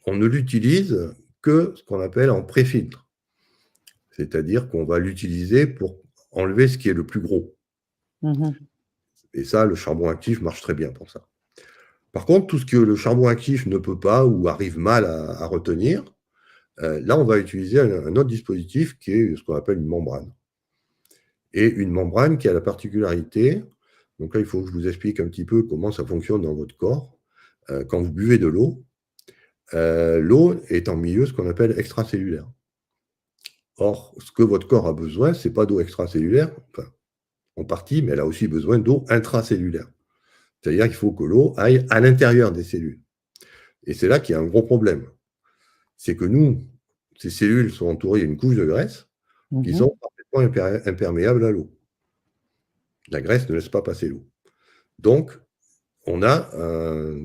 on ne l'utilise que ce qu'on appelle en pré-filtre. C'est-à-dire qu'on va l'utiliser pour enlever ce qui est le plus gros. Et ça, le charbon actif marche très bien pour ça. Par contre, tout ce que le charbon actif ne peut pas ou arrive mal à retenir, là, on va utiliser un autre dispositif qui est ce qu'on appelle une membrane. Et une membrane qui a la particularité, donc là, il faut que je vous explique un petit peu comment ça fonctionne dans votre corps. Quand vous buvez de l'eau, l'eau est en milieu ce qu'on appelle extracellulaire. Or, ce que votre corps a besoin, ce n'est pas d'eau extracellulaire, enfin, en partie, mais elle a aussi besoin d'eau intracellulaire. C'est-à-dire qu'il faut que l'eau aille à l'intérieur des cellules. Et c'est là qu'il y a un gros problème. C'est que nous, ces cellules sont entourées d'une couche de graisse qui sont parfaitement imperméables à l'eau. La graisse ne laisse pas passer l'eau. Donc, on a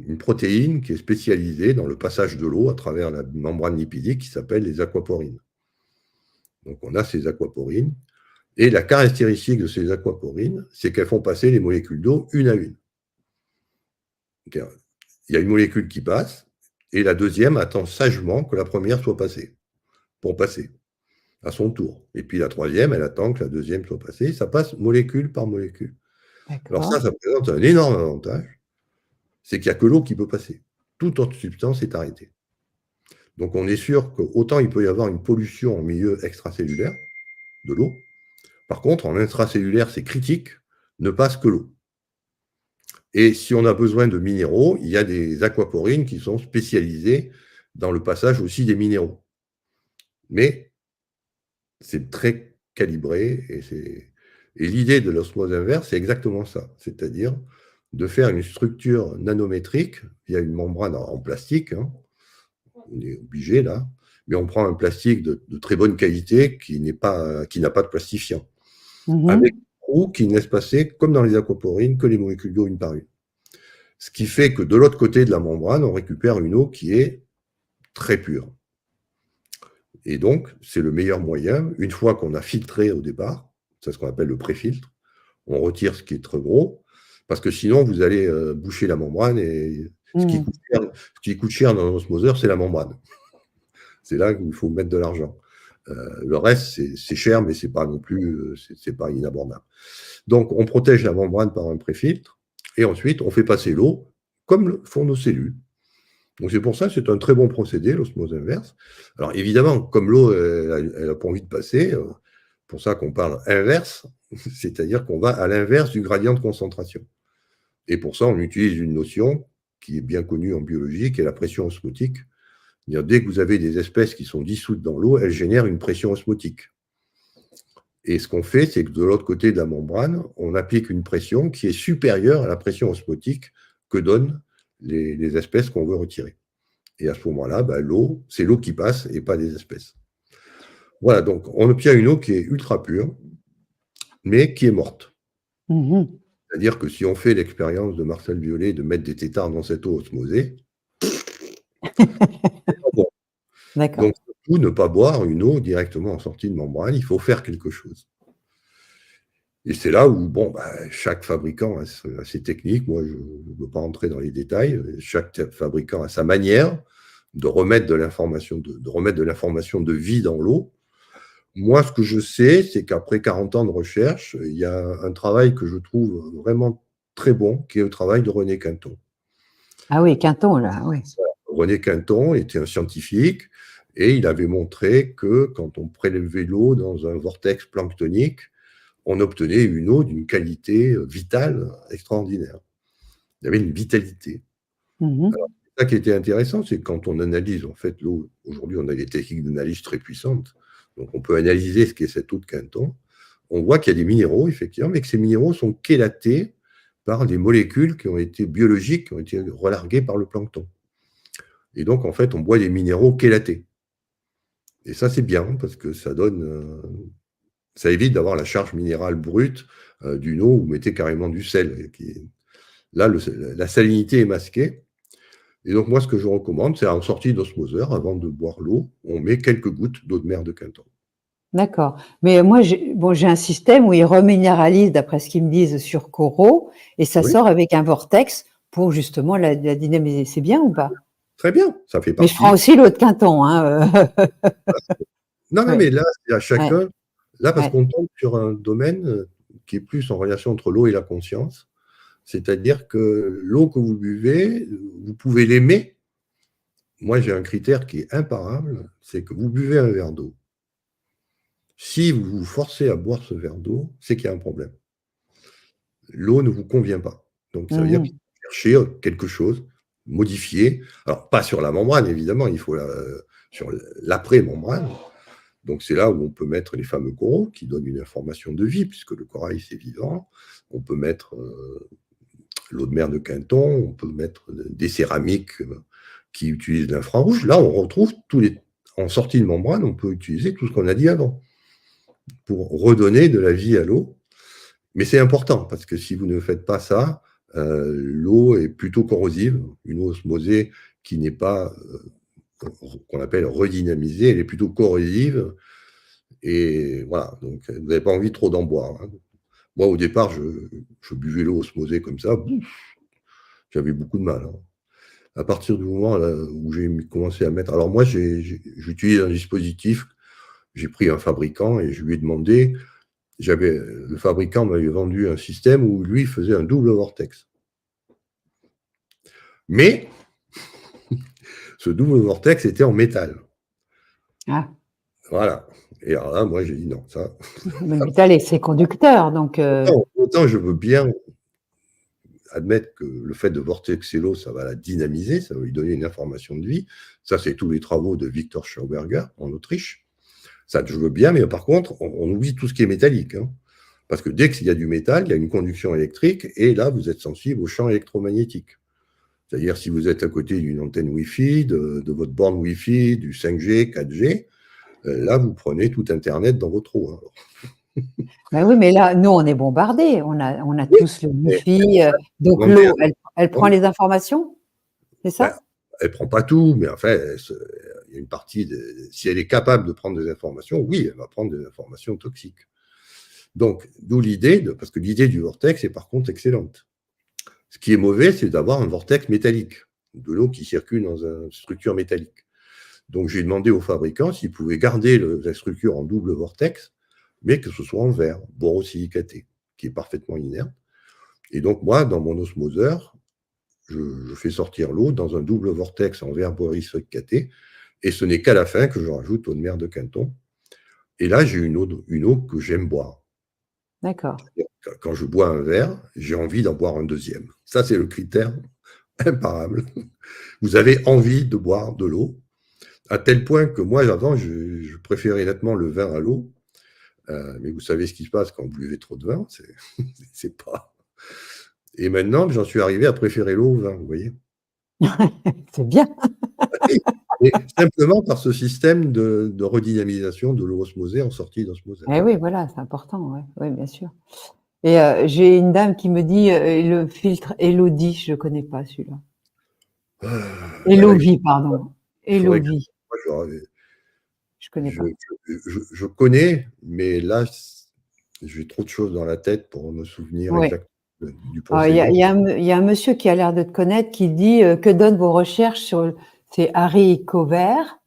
une protéine qui est spécialisée dans le passage de l'eau à travers la membrane lipidique qui s'appelle les aquaporines. Donc, on a ces aquaporines. Et la caractéristique de ces aquaporines, c'est qu'elles font passer les molécules d'eau une à une. Donc, il y a une molécule qui passe, et la deuxième attend sagement que la première soit passée, pour passer à son tour. Et puis la troisième, elle attend que la deuxième soit passée. Ça passe molécule par molécule. Alors ça présente un énorme avantage, c'est qu'il n'y a que l'eau qui peut passer. Toute autre substance est arrêtée. Donc on est sûr qu'autant il peut y avoir une pollution en milieu extracellulaire de l'eau, par contre en intracellulaire c'est critique, ne passe que l'eau. Et si on a besoin de minéraux, il y a des aquaporines qui sont spécialisées dans le passage aussi des minéraux. Mais c'est très calibré et l'idée de l'osmose inverse, c'est exactement ça, c'est-à-dire de faire une structure nanométrique via une membrane en plastique, hein. On est obligé là, mais on prend un plastique de très bonne qualité qui n'a pas de plastifiant, avec un trou qui ne laisse passer, comme dans les aquaporines, que les molécules d'eau une par une. Ce qui fait que de l'autre côté de la membrane, on récupère une eau qui est très pure. Et donc, c'est le meilleur moyen, une fois qu'on a filtré au départ, c'est ce qu'on appelle le pré-filtre, on retire ce qui est trop gros, parce que sinon, vous allez boucher la membrane et ce qui coûte cher dans l'osmoseur, c'est la membrane. C'est là qu'il faut mettre de l'argent. Le reste, c'est cher, mais c'est pas non plus, c'est pas inabordable. Donc, on protège la membrane par un pré-filtre, et ensuite, on fait passer l'eau, comme le font nos cellules. Donc, c'est pour ça que c'est un très bon procédé, l'osmose inverse. Alors, évidemment, comme l'eau, elle n'a pas envie de passer, pour ça qu'on parle inverse, c'est-à-dire qu'on va à l'inverse du gradient de concentration. Et pour ça, on utilise une notion qui est bien connue en biologie, qui est la pression osmotique. C'est-à-dire, dès que vous avez des espèces qui sont dissoutes dans l'eau, elles génèrent une pression osmotique. Et ce qu'on fait, c'est que de l'autre côté de la membrane, on applique une pression qui est supérieure à la pression osmotique que donnent les espèces qu'on veut retirer. Et à ce moment-là, l'eau, c'est l'eau qui passe et pas des espèces. Voilà, donc on obtient une eau qui est ultra pure, mais qui est morte. C'est-à-dire que si on fait l'expérience de Marcel Violet de mettre des têtards dans cette eau osmosée, c'est pas bon. Donc, surtout, ne pas boire une eau directement en sortie de membrane, il faut faire quelque chose. Et c'est là où, chaque fabricant a ses techniques. Moi, je ne veux pas entrer dans les détails. Chaque fabricant a sa manière de remettre de l'information de vie dans l'eau. Moi, ce que je sais, c'est qu'après 40 ans de recherche, il y a un travail que je trouve vraiment très bon, qui est le travail de René Quinton. Ah oui, Quinton, là, oui. René Quinton était un scientifique et il avait montré que quand on prélevait l'eau dans un vortex planctonique, on obtenait une eau d'une qualité vitale extraordinaire. Il y avait une vitalité. Alors, ça qui était intéressant, c'est que quand on analyse en fait l'eau, aujourd'hui on a des techniques d'analyse très puissantes, donc on peut analyser ce qu'est cette eau de Quinton, on voit qu'il y a des minéraux, effectivement, mais que ces minéraux sont chélatés par des molécules qui ont été biologiques, qui ont été relarguées par le plancton. Et donc, en fait, on boit des minéraux chélatés. Et ça, c'est bien, parce que ça évite d'avoir la charge minérale brute d'une eau où vous mettez carrément du sel. Là, la salinité est masquée. Et donc, moi, ce que je recommande, c'est en sortie d'osmoseur, avant de boire l'eau, on met quelques gouttes d'eau de mer de Quinton. D'accord. Mais moi, j'ai un système où ils reminéralisent, d'après ce qu'ils me disent, sur coraux, et ça Oui, sort avec un vortex pour justement la dynamiser. C'est bien ou pas? très bien, ça fait Mais je prends partie. aussi l'eau de Quinton, hein. Non, non, Ouais, mais là, c'est à ouais, chacun. Là, parce ouais. qu'on tombe sur un domaine qui est plus en relation entre l'eau et la conscience. C'est-à-dire que l'eau que vous buvez, vous pouvez l'aimer. Moi, j'ai un critère qui est imparable, c'est que vous buvez un verre d'eau. Si vous vous forcez à boire ce verre d'eau, c'est qu'il y a un problème. L'eau ne vous convient pas. Donc, ça veut dire qu'il Mhm. faut chercher quelque chose, modifier. Alors, pas sur la membrane, évidemment, il faut sur l'après-membrane. Donc, c'est là où on peut mettre les fameux coraux qui donnent une information de vie, puisque le corail, c'est vivant. On peut mettre l'eau de mer de Quinton, on peut mettre des céramiques qui utilisent l'infrarouge. Là, on retrouve en sortie de membrane, on peut utiliser tout ce qu'on a dit avant pour redonner de la vie à l'eau. Mais c'est important parce que si vous ne faites pas ça, l'eau est plutôt corrosive. Une eau osmosée qui n'est pas qu'on appelle redynamisée, elle est plutôt corrosive. Et voilà, donc vous n'avez pas envie trop d'en boire. Hein. Moi, au départ, je buvais l'eau osmosée comme ça, j'avais beaucoup de mal. Hein. À partir du moment là, où j'ai commencé à mettre. Alors, moi, j'utilise un dispositif, j'ai pris un fabricant et je lui ai demandé. Le fabricant m'avait vendu un système où lui faisait un double vortex. Mais ce double vortex était en métal. Ah, Voilà. Et alors là, moi, j'ai dit non, ça. le métal, c'est conducteur, donc. Autant je veux bien admettre que le fait de vortexer l'eau, ça va la dynamiser, ça va lui donner une information de vie. Ça, c'est tous les travaux de Victor Schauberger en Autriche. Ça, je veux bien, mais par contre, on oublie tout ce qui est métallique. Hein. Parce que dès qu'il y a du métal, il y a une conduction électrique, et là, vous êtes sensible au champ électromagnétique. C'est-à-dire, si vous êtes à côté d'une antenne Wi-Fi, de votre borne Wi-Fi, du 5G, 4G, là, vous prenez tout Internet dans votre eau. Hein. Ben oui, mais là, nous, on est bombardés. On a Oui, tous le mais Wi-Fi. Donc, demandez l'eau, elle prend les informations, c'est ben, ça? elle ne prend pas tout, mais enfin, il y a une partie, si elle est capable de prendre des informations, oui, elle va prendre des informations toxiques. Donc, d'où l'idée, parce que l'idée du vortex est par contre excellente. Ce qui est mauvais, c'est d'avoir un vortex métallique, de l'eau qui circule dans une structure métallique. Donc, j'ai demandé au fabricant s'il pouvait garder la structure en double vortex, mais que ce soit en verre, borosilicaté, qui est parfaitement inerte. Et donc, moi, dans mon osmoseur, je fais sortir l'eau dans un double vortex en verre borosilicaté, et ce n'est qu'à la fin que je rajoute l'eau de mer de Quinton. Et là, j'ai une eau que j'aime boire. D'accord. Quand je bois un verre, j'ai envie d'en boire un deuxième. Ça, c'est le critère imparable. Vous avez envie de boire de l'eau, à tel point que moi, avant, je préférais nettement le vin à l'eau. Mais vous savez ce qui se passe quand vous buvez trop de vin, c'est pas. Et maintenant, j'en suis arrivé à préférer l'eau au vin, vous voyez. C'est bien. Et simplement par ce système de redynamisation de l'eau osmosée en sortie d'osmoseur. Eh oui, voilà, c'est important, ouais. Oui, bien sûr. Et j'ai une dame qui me dit le filtre Elodie, je ne connais pas celui-là. Là, Elovie, pardon. il faudrait que Elovie, moi, je ne connais pas. je connais, mais là, j'ai trop de choses dans la tête pour me souvenir Oui. exactement du Il y a, procédé. il y a un monsieur qui a l'air de te connaître qui dit que donnent vos recherches sur. C'est Harry Covert.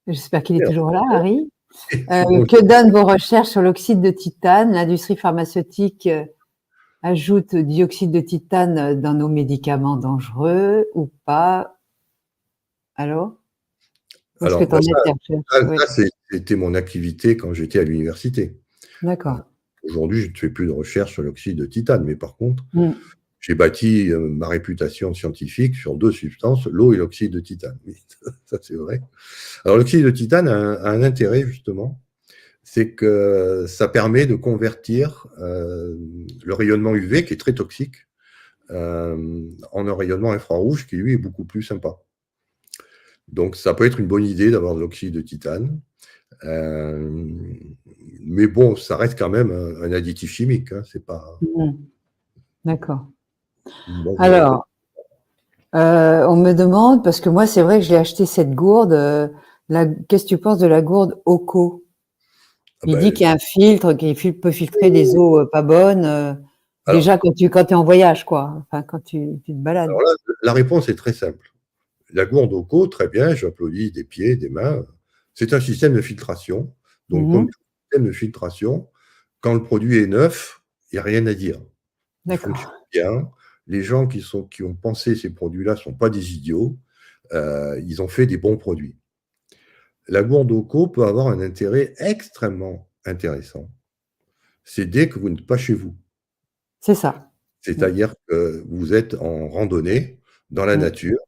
J'espère qu'il est toujours là, Harry. Que Bonjour. donnent vos recherches sur l'oxyde de titane? L'industrie pharmaceutique ajoute dioxyde de titane dans nos médicaments dangereux ou pas? Alors? Où est-ce que Alors, tu en es, tes recherches? Oui, c'était mon activité quand j'étais à l'université. d'accord. Aujourd'hui, je ne fais plus de recherche sur l'oxyde de titane, mais par contre, Mm. j'ai bâti ma réputation scientifique sur deux substances, l'eau et l'oxyde de titane. Oui, ça c'est vrai. Alors, l'oxyde de titane a un intérêt, justement, c'est que ça permet de convertir le rayonnement UV, qui est très toxique, en un rayonnement infrarouge qui, lui, est beaucoup plus sympa. Donc, ça peut être une bonne idée d'avoir de l'oxyde de titane. Mais bon, ça reste quand même un additif chimique. Hein, c'est pas. Mm. D'accord. Bon, vous avez peut-être. Alors, On me demande, parce que moi, c'est vrai que j'ai acheté cette gourde. Qu'est-ce que tu penses de la gourde Oco? Ah Il dit ben, qu'il y a un filtre peut filtrer les eaux pas bonnes. alors, Déjà quand tu es en voyage, quoi. Enfin, quand tu te balades. alors là, la réponse est très simple. La gourde Oco, très bien, j'applaudis des pieds, des mains. C'est un système de filtration. Donc, comme Mhm. tout système de filtration, quand le produit est neuf, il n'y a rien à dire. Il fonctionne D'accord. bien. Les gens qui ont pensé ces produits-là ne sont pas des idiots. Ils ont fait des bons produits. La gourde Oco peut avoir un intérêt extrêmement intéressant. C'est dès que vous n'êtes pas chez vous. C'est ça. Mm. C'est-à-dire que vous êtes en randonnée dans la Mm. nature.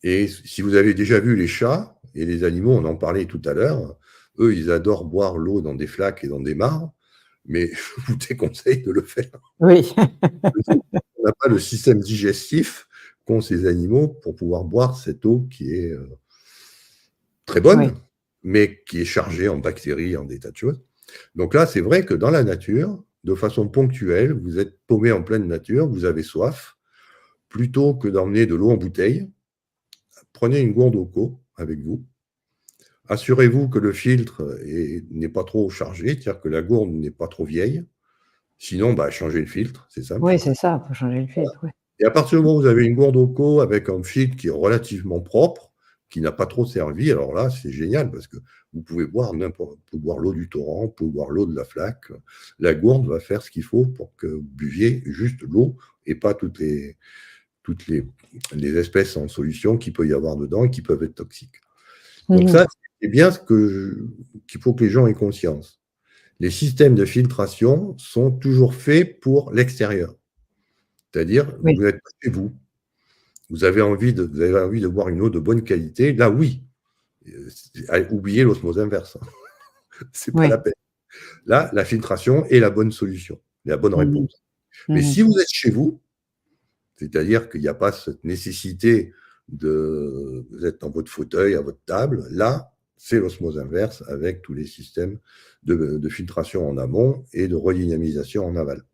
Et si vous avez déjà vu les chats et les animaux, on en parlait tout à l'heure, eux, ils adorent boire l'eau dans des flaques et dans des mares, mais je vous déconseille de le faire. Oui. On n'a pas le système digestif qu'ont ces animaux pour pouvoir boire cette eau qui est très Oui. bonne, mais qui est chargée en bactéries, en des tas de choses. Donc là, c'est vrai que dans la nature, de façon ponctuelle, vous êtes paumé en pleine nature, vous avez soif, plutôt que d'emmener de l'eau en bouteille, prenez une gourde Oco avec vous. Assurez-vous que le filtre n'est pas trop chargé, c'est-à-dire que la gourde n'est pas trop vieille. Sinon, bah, changez le filtre, c'est simple. Oui, c'est ça. Faut changer le filtre. Oui. Et à partir du moment où vous avez une gourde Oco avec un filtre qui est relativement propre, qui n'a pas trop servi, alors là, c'est génial parce que vous pouvez boire n'importe, vous pouvez boire l'eau du torrent, vous pouvez boire l'eau de la flaque. La gourde va faire ce qu'il faut pour que vous buviez juste l'eau et pas toutes les espèces en solution qu'il peut y avoir dedans et qui peuvent être toxiques. Donc Mhm. ça, c'est bien qu'il faut que les gens aient conscience. Les systèmes de filtration sont toujours faits pour l'extérieur. C'est-à-dire, Oui. vous n'êtes pas chez vous. Vous avez envie de boire une eau de bonne qualité. Là, oui. Oubliez l'osmose inverse. C'est pas la Oui. peine. Là, la filtration est la bonne solution, la bonne Mhm. réponse. Mais si Mhm. vous êtes chez vous, c'est-à-dire qu'il n'y a pas cette nécessité vous êtes dans votre fauteuil, à votre table, là, c'est l'osmose inverse avec tous les systèmes de filtration en amont et de redynamisation en aval. Donc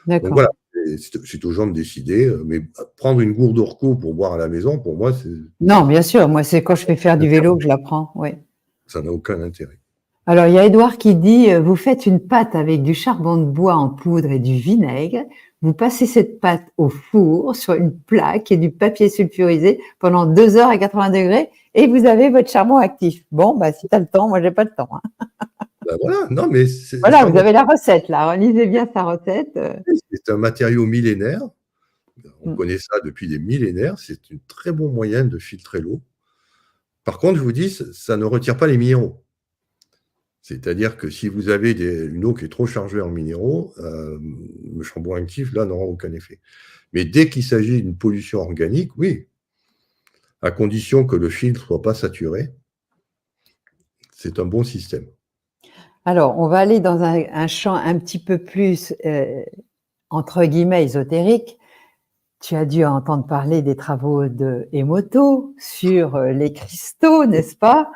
D'accord. voilà, c'est aux gens de décider, mais prendre une gourde Orco pour boire à la maison, pour moi, Non, bien sûr. Moi, c'est quand je fais faire du vélo que je la prends. Oui. ça n'a aucun intérêt. Alors, il y a Édouard qui dit, vous faites une pâte avec du charbon de bois en poudre et du vinaigre. Vous passez cette pâte au four sur une plaque et du papier sulfurisé pendant 2 heures à 80 degrés et vous avez votre charbon actif. Bon, bah, si tu as le temps, moi, j'ai pas le temps, hein. Ben voilà, non, mais le Voilà, vous charbon, avez la recette, là. Relisez bien sa recette. c'est un matériau millénaire. On Mm. connaît ça depuis des millénaires. C'est un très bon moyen de filtrer l'eau. Par contre, je vous dis, ça ne retire pas les minéraux. C'est-à-dire que si vous avez une eau qui est trop chargée en minéraux, le charbon actif, là, n'aura aucun effet. Mais dès qu'il s'agit d'une pollution organique, oui, à condition que le filtre ne soit pas saturé, c'est un bon système. Alors, on va aller dans un champ un petit peu plus, entre guillemets, ésotérique. Tu as dû entendre parler des travaux de Emoto sur les cristaux, n'est-ce pas?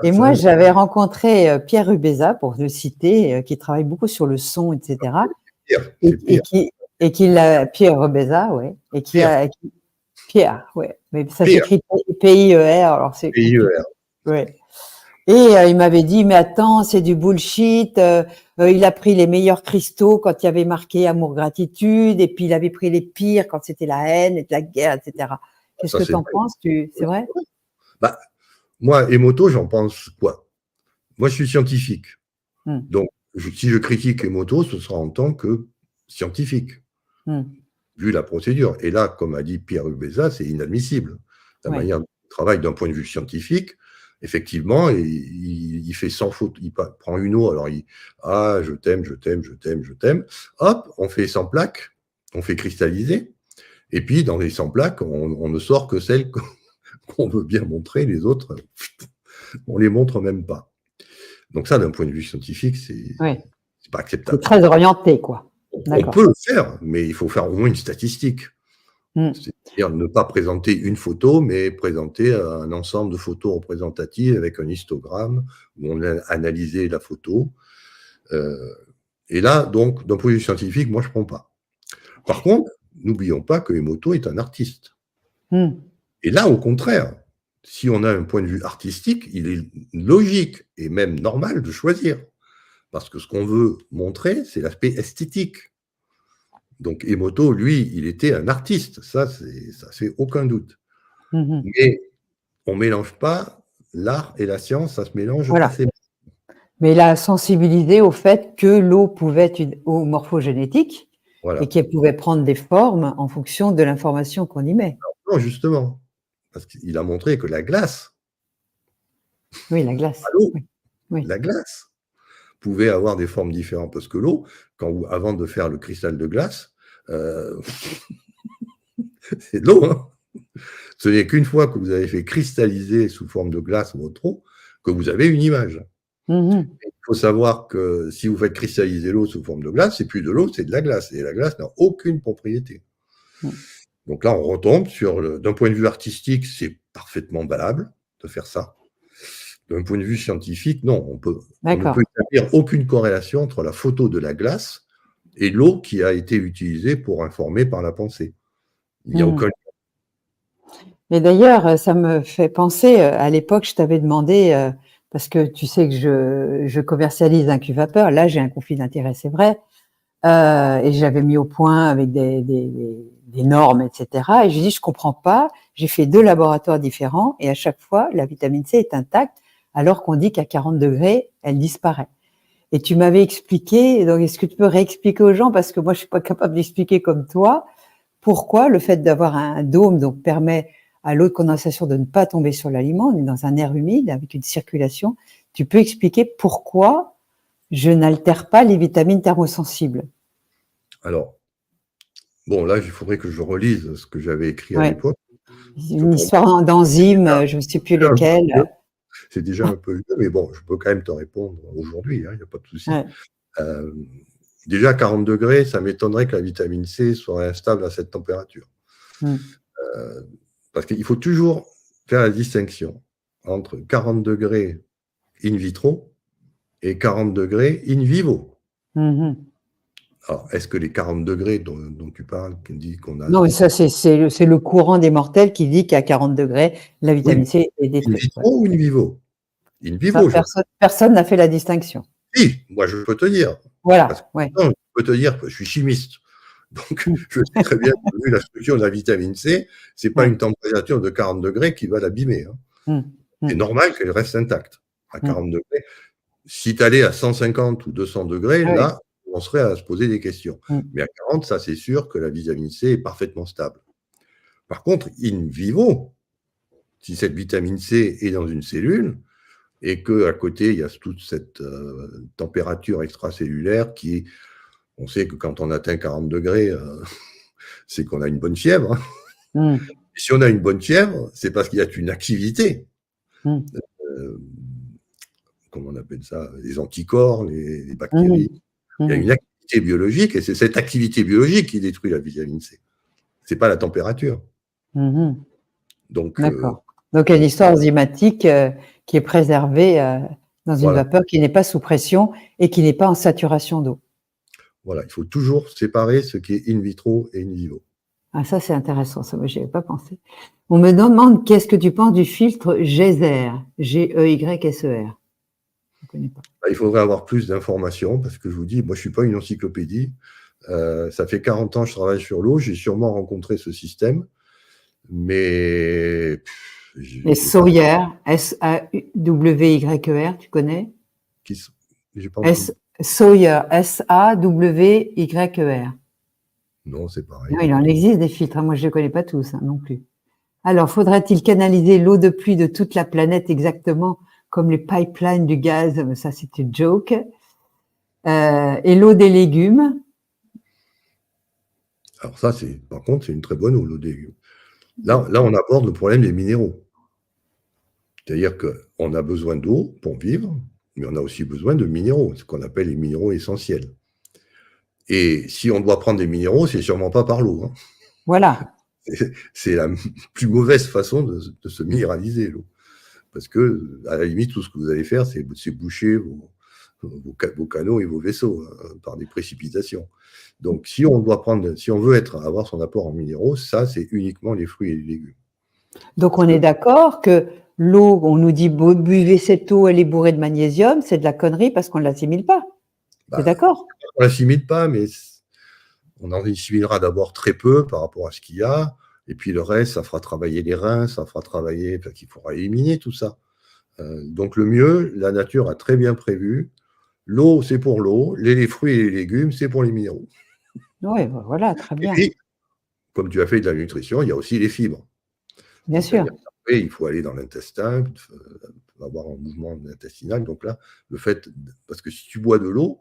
Et moi, Ça, j'avais rencontré Pierre Rubeza, pour le citer, qui travaille beaucoup sur le son, etc. Et, c'est pire. et qui l'a, Pierre Rubeza, ouais, et Pire, Pierre, ouais, mais ça pire. s'écrit P-I-E-R, alors c'est compliqué, PIER. ouais. Et il m'avait dit, mais attends, c'est du bullshit. Il a pris les meilleurs cristaux quand il y avait marqué amour, gratitude, et puis il avait pris les pires quand c'était la haine et la guerre, etc. Qu'est-ce Ça, que c'est tu en penses, c'est vrai? bah, moi, Emoto, j'en pense quoi? Moi, je suis scientifique. Hum, Donc, si je critique Emoto, ce sera en tant que scientifique, hum, vu la procédure. Et là, comme a dit Pierre Ubeza, c'est inadmissible. La ouais, manière dont il travaille d'un point de vue scientifique, effectivement, il fait sans faute. Il prend une eau, alors ah, je t'aime, je t'aime, je t'aime, je t'aime. Hop, on fait 100 plaques, on fait cristalliser. Et puis, dans les 100 plaques, on ne sort que celles qu'on veut bien montrer. Les autres, on les montre même pas. Donc ça, d'un point de vue scientifique, ouais. c'est pas C'est acceptable. très orienté, quoi. On D'accord. peut le faire, mais il faut faire au moins une statistique. Hum, C'est-à-dire ne pas présenter une photo, mais présenter un ensemble de photos représentatives avec un histogramme où on a analysé la photo. Euh, et là, donc, d'un point de vue scientifique, moi, je ne prends pas. Par contre, n'oublions pas que Emoto est un artiste. Mmh. Et là, au contraire, si on a un point de vue artistique, il est logique et même normal de choisir. Parce que ce qu'on veut montrer, c'est l'aspect esthétique. Donc Emoto, lui, il était un artiste, ça fait aucun doute. Mmh. Mais on ne mélange pas l'art et la science, ça se mélange Voilà. assez mal. Mais il a sensibilisé au fait que l'eau pouvait être une eau morphogénétique et Voilà. qu'elle pouvait prendre des formes en fonction de l'information qu'on y met. Non, justement, parce qu'il a montré que la glace, Oui, la pas glace. l'eau, Oui, oui. la glace pouvait avoir des formes différentes. Parce que l'eau, avant de faire le cristal de glace, euh, c'est de l'eau, hein. Ce n'est qu'une fois que vous avez fait cristalliser sous forme de glace votre eau que vous avez une image. Mmh. Il faut savoir que si vous faites cristalliser l'eau sous forme de glace, c'est plus de l'eau, c'est de la glace. Et la glace n'a aucune propriété. Mmh. Donc là, on retombe sur d'un point de vue artistique, c'est parfaitement valable de faire ça. D'un point de vue scientifique, non, on ne peut D'accord. établir aucune corrélation entre la photo de la glace et l'eau qui a été utilisée pour informer par la pensée. Il n'y a Mmh. aucun. Et d'ailleurs, ça me fait penser, à l'époque, je t'avais demandé, parce que tu sais que je commercialise un cuve-vapeur. Là, j'ai un conflit d'intérêt, c'est vrai. Et j'avais mis au point avec des normes, etc. Et j'ai dit, je comprends pas. J'ai fait 2 laboratoires différents et à chaque fois, la vitamine C est intacte, alors qu'on dit qu'à 40 degrés, elle disparaît. Et tu m'avais expliqué, donc est-ce que tu peux réexpliquer aux gens, parce que moi, je suis pas capable d'expliquer comme toi, pourquoi le fait d'avoir un dôme donc permet à l'eau de condensation de ne pas tomber sur l'aliment, on est dans un air humide avec une circulation. Tu peux expliquer pourquoi je n'altère pas les vitamines thermosensibles? Alors, bon, là, il faudrait que je relise ce que j'avais écrit à Ouais, l'époque. Que une pour moi, histoire d'enzymes, je ne sais plus déjà un peu lesquelles. vieux. C'est déjà un peu vieux, mais bon, je peux quand même te répondre aujourd'hui, hein, il n'y a pas de souci. Ouais. Euh, Déjà, 40 degrés, ça m'étonnerait que la vitamine C soit instable à cette température. Mm. Euh, Parce qu'il faut toujours faire la distinction entre 40 degrés in vitro et 40 degrés in vivo. Mhm. Alors, est-ce que les 40 degrés dont tu parles, qui dit qu'on a. Non, mais ça, c'est le courant des mortels qui dit qu'à 40 degrés, la Oui, vitamine C est in détruite. Ouais. vitro ou in vivo? In Ça, vivo, je. personne n'a fait la distinction. Si, moi, je peux te dire. Parce que, Voilà, ouais. non, je peux te dire que je suis chimiste. Donc, Mm. je sais très bien que vu la structure de la vitamine C, ce n'est pas Ouais. une température de 40 degrés qui va l'abîmer, hein. Mm. C'est Mm. normal qu'elle reste intacte à Mm. 40 degrés. Si tu allais à 150 ou 200 degrés, Ah oui. là, on serait à se poser des questions. Mm. Mais à 40, ça, c'est sûr que la vitamine C est parfaitement stable. Par contre, in vivo, si cette vitamine C est dans une cellule et qu'à côté, il y a toute cette température extracellulaire qui est. On sait que quand on atteint 40 degrés, c'est qu'on a une bonne fièvre, hein. Mm. Et si on a une bonne fièvre, c'est parce qu'il y a une activité. Mm. Euh, Comment on appelle ça? Les anticorps, les Mm. bactéries. Il y a Mm. une activité biologique et c'est cette activité biologique qui détruit la vitamine C. Ce n'est pas la température. Mhm. Donc, D'accord. Donc, il y a une histoire enzymatique qui est préservée dans une voilà, vapeur qui n'est pas sous pression et qui n'est pas en saturation d'eau. voilà, il faut toujours séparer ce qui est in vitro et in vivo. Ah, ça, c'est intéressant, ça, moi, j'y avais pas pensé. On me demande qu'est-ce que tu penses du filtre Geyser, Geyser. Je ne connais pas. Il faudrait avoir plus d'informations parce que je vous dis, moi, je ne suis pas une encyclopédie. Ça fait 40 ans que je travaille sur l'eau. J'ai sûrement rencontré ce système, mais Et j'ai pas. Sawyer, Sawer, tu connais? J'ai pas entendu. Sawyer, Sawer. Non, c'est Non, pareil. il en existe des filtres, hein. Moi, je ne les connais pas tous, hein, non plus. Alors, faudra-t-il canaliser l'eau de pluie de toute la planète exactement comme les pipelines du gaz? Ça, c'est une joke. Et l'eau des légumes? Alors ça, par contre, c'est une très bonne eau, l'eau des légumes. Là, on aborde le problème des minéraux. C'est-à-dire qu'on a besoin d'eau pour vivre, mais on a aussi besoin de minéraux, ce qu'on appelle les minéraux essentiels. Et si on doit prendre des minéraux, c'est sûrement pas par l'eau, hein. Voilà. C'est la plus mauvaise façon de se minéraliser, l'eau. Parce que, à la limite, tout ce que vous allez faire, c'est boucher vos canaux et vos vaisseaux, hein, par des précipitations. Donc, si on veut avoir son apport en minéraux, ça, c'est uniquement les fruits et les légumes. Donc, on est d'accord que l'eau, on nous dit buvez cette eau, elle est bourrée de magnésium, c'est de la connerie parce qu'on ne l'assimile pas. T'es d'accord? On ne l'assimile pas, mais on en assimilera d'abord très peu par rapport à ce qu'il y a, et puis le reste, ça fera travailler les reins, ça fera travailler, parce qu'il faudra éliminer tout ça. Donc le mieux, la nature a très bien prévu, l'eau, c'est pour l'eau, les fruits et les légumes, c'est pour les minéraux. Oui, voilà, très Et bien. puis, comme tu as fait de la nutrition, il y a aussi les fibres. Bien sûr. Après, il faut aller dans l'intestin, avoir un mouvement intestinal. Donc là, le fait, parce que si tu bois de l'eau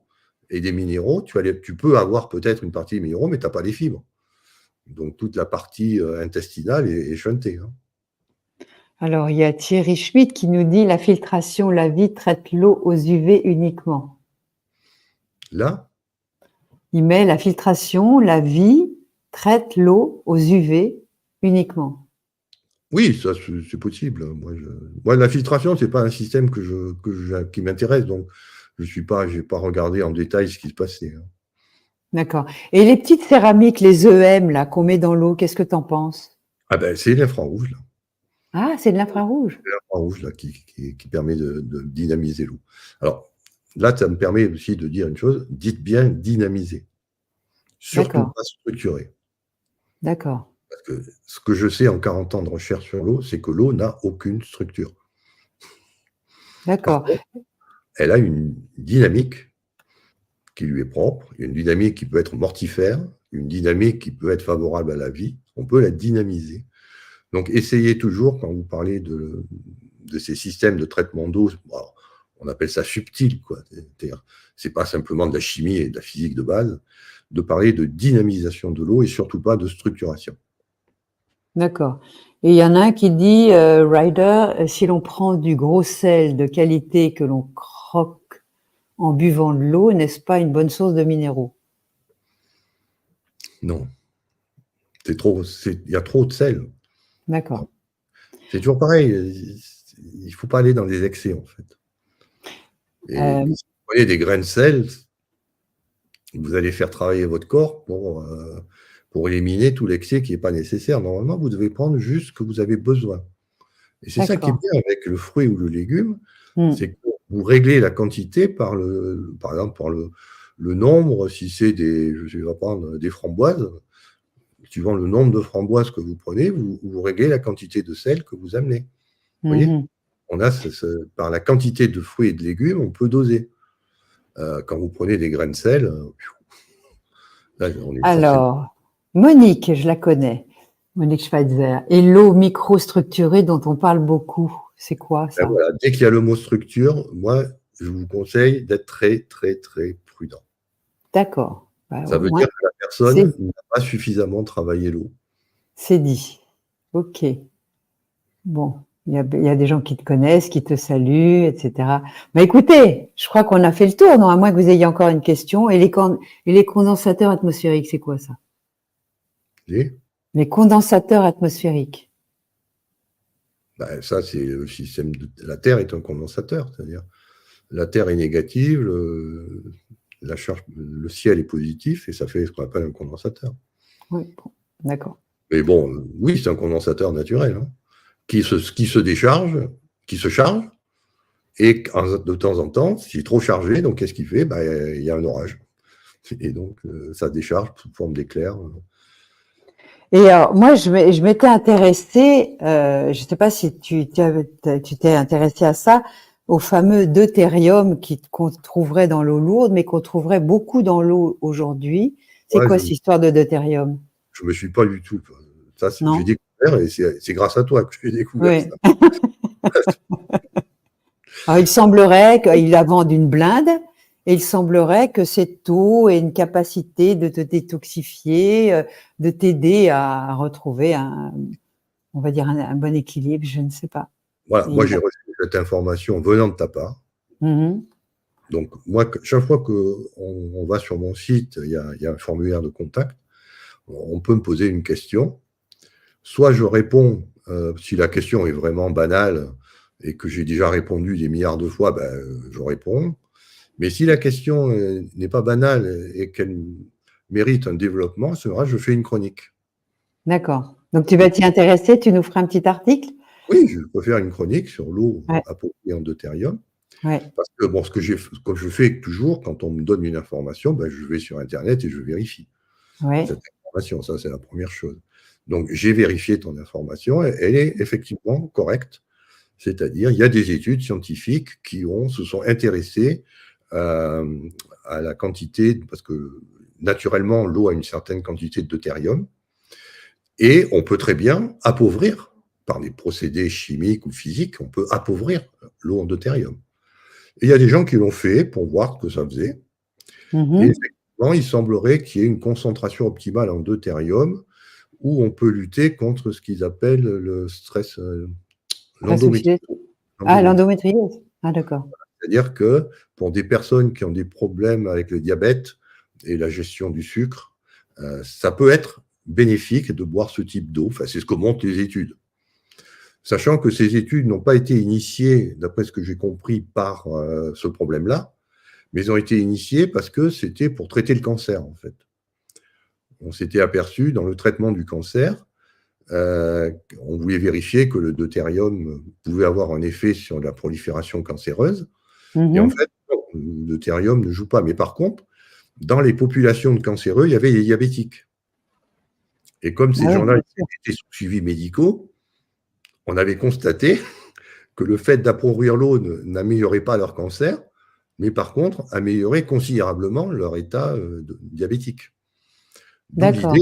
et des minéraux, tu peux avoir peut-être une partie des minéraux, mais tu n'as pas les fibres. Donc toute la partie intestinale est shuntée. Hein. Alors, il y a Thierry Schmitt qui nous dit la filtration, la vie traite l'eau aux UV uniquement. Là, il met la filtration, la vie traite l'eau aux UV uniquement. Oui, ça c'est possible. Moi, la filtration, c'est pas un système qui m'intéresse, donc j'ai pas regardé en détail ce qui se passait. Hein. D'accord. Et les petites céramiques, les EM là qu'on met dans l'eau, qu'est-ce que tu en penses? Ah ben c'est l'infrarouge là. Ah, c'est de l'infrarouge. C'est l'infrarouge là qui permet de dynamiser l'eau. Alors là, ça me permet aussi de dire une chose. Dites bien dynamiser, surtout pas structurer. D'accord. Parce que ce que je sais en 40 ans de recherche sur l'eau, c'est que l'eau n'a aucune structure. D'accord. Elle a une dynamique qui lui est propre, une dynamique qui peut être mortifère, une dynamique qui peut être favorable à la vie. On peut la dynamiser. Donc, essayez toujours, quand vous parlez de ces systèmes de traitement d'eau, on appelle ça subtil, quoi. C'est pas simplement de la chimie et de la physique de base, de parler de dynamisation de l'eau et surtout pas de structuration. D'accord. Et il y en a un qui dit, Ryder, si l'on prend du gros sel de qualité que l'on croque en buvant de l'eau, n'est-ce pas une bonne source de minéraux? Non. Il y a trop de sel. D'accord. C'est toujours pareil. Il ne faut pas aller dans les excès, en fait. Et si vous prenez des grains de sel, vous allez faire travailler votre corps pour éliminer tout l'excès qui n'est pas nécessaire. Normalement, vous devez prendre juste ce que vous avez besoin. Et c'est ça qui est bien avec le fruit ou le légume, c'est que vous réglez la quantité par exemple, par le nombre, si c'est je vais prendre des framboises, suivant le nombre de framboises que vous prenez, vous réglez la quantité de sel que vous amenez. Vous voyez, on a par la quantité de fruits et de légumes, on peut doser. Quand vous prenez des grains de sel, là, on est alors, Monique, je la connais, Monique Schweitzer, et l'eau microstructurée dont on parle beaucoup, c'est quoi ça? Voilà, dès qu'il y a le mot structure, moi, je vous conseille d'être très, très, très prudent. D'accord. Bah, ça veut dire que la personne n'a pas suffisamment travaillé l'eau. C'est dit. Ok. Bon, il y a des gens qui te connaissent, qui te saluent, etc. Mais écoutez, je crois qu'on a fait le tour, non? À moins que vous ayez encore une question. Et les condensateurs atmosphériques, c'est quoi ça? Les condensateurs atmosphériques. Ben, ça, c'est le système la Terre est un condensateur, c'est-à-dire la Terre est négative, le ciel est positif, et ça fait ce qu'on appelle un condensateur. Oui, bon, d'accord. Mais bon, oui, c'est un condensateur naturel, hein, qui se décharge, qui se charge, et de temps en temps, s'il est trop chargé, donc qu'est-ce qu'il fait? Ben, il y a un orage. Et donc, ça décharge sous forme d'éclair. Et alors, moi, je m'étais intéressée, je ne sais pas si tu t'es intéressé à ça, au fameux deutérium qu'on trouverait dans l'eau lourde, mais qu'on trouverait beaucoup dans l'eau aujourd'hui. C'est quoi cette histoire de deutérium? Je me suis pas du tout. Ça, j'ai découvert, et c'est grâce à toi que j'ai découvert ça. Alors, il semblerait qu'il la vend d'une blinde, et il semblerait que cette eau ait une capacité de te détoxifier, de t'aider à retrouver on va dire un bon équilibre, je ne sais pas. Voilà, moi j'ai reçu cette information venant de ta part. Donc moi, chaque fois qu'on va sur mon site, il y a un formulaire de contact, on peut me poser une question. Soit je réponds, si la question est vraiment banale et que j'ai déjà répondu des milliards de fois, ben, je réponds. Mais si la question n'est pas banale et qu'elle mérite un développement, à ce moment-là, je fais une chronique. D'accord. Donc, tu vas t'y intéresser, tu nous feras un petit article? Oui, je peux faire une chronique sur l'eau Ouais, appropriée en deutérium. ouais, Parce que bon, comme je fais toujours, quand on me donne une information, ben, je vais sur Internet et je vérifie ouais. cette information. Ça, c'est la première chose. Donc, j'ai vérifié ton information, elle est effectivement correcte. C'est-à-dire, il y a des études scientifiques qui se sont intéressées à la quantité, parce que naturellement, l'eau a une certaine quantité de deutérium, et on peut très bien appauvrir, par des procédés chimiques ou physiques, on peut appauvrir l'eau en deutérium. Et il y a des gens qui l'ont fait pour voir ce que ça faisait. Et Mhm. effectivement, il semblerait qu'il y ait une concentration optimale en deutérium où on peut lutter contre ce qu'ils appellent le stress, Stress l'endométriose. oxydatif. Ah, l'endométriose. Ah, d'accord. C'est-à-dire que pour des personnes qui ont des problèmes avec le diabète et la gestion du sucre, ça peut être bénéfique de boire ce type d'eau. Enfin, c'est ce que montrent les études. Sachant que ces études n'ont pas été initiées, d'après ce que j'ai compris, par ce problème-là, mais ils ont été initiées parce que c'était pour traiter le cancer, en fait. On s'était aperçu dans le traitement du cancer, on voulait vérifier que le deutérium pouvait avoir un effet sur la prolifération cancéreuse. Et en Mhm. fait, le deutérium ne joue pas. Mais par contre, dans les populations de cancéreux, il y avait les diabétiques. Et comme Ah ces oui, gens-là bien sûr. étaient sous suivi médicaux, on avait constaté que le fait d'appauvrir l'eau n'améliorait pas leur cancer, mais par contre, améliorait considérablement leur état diabétique. D'accord.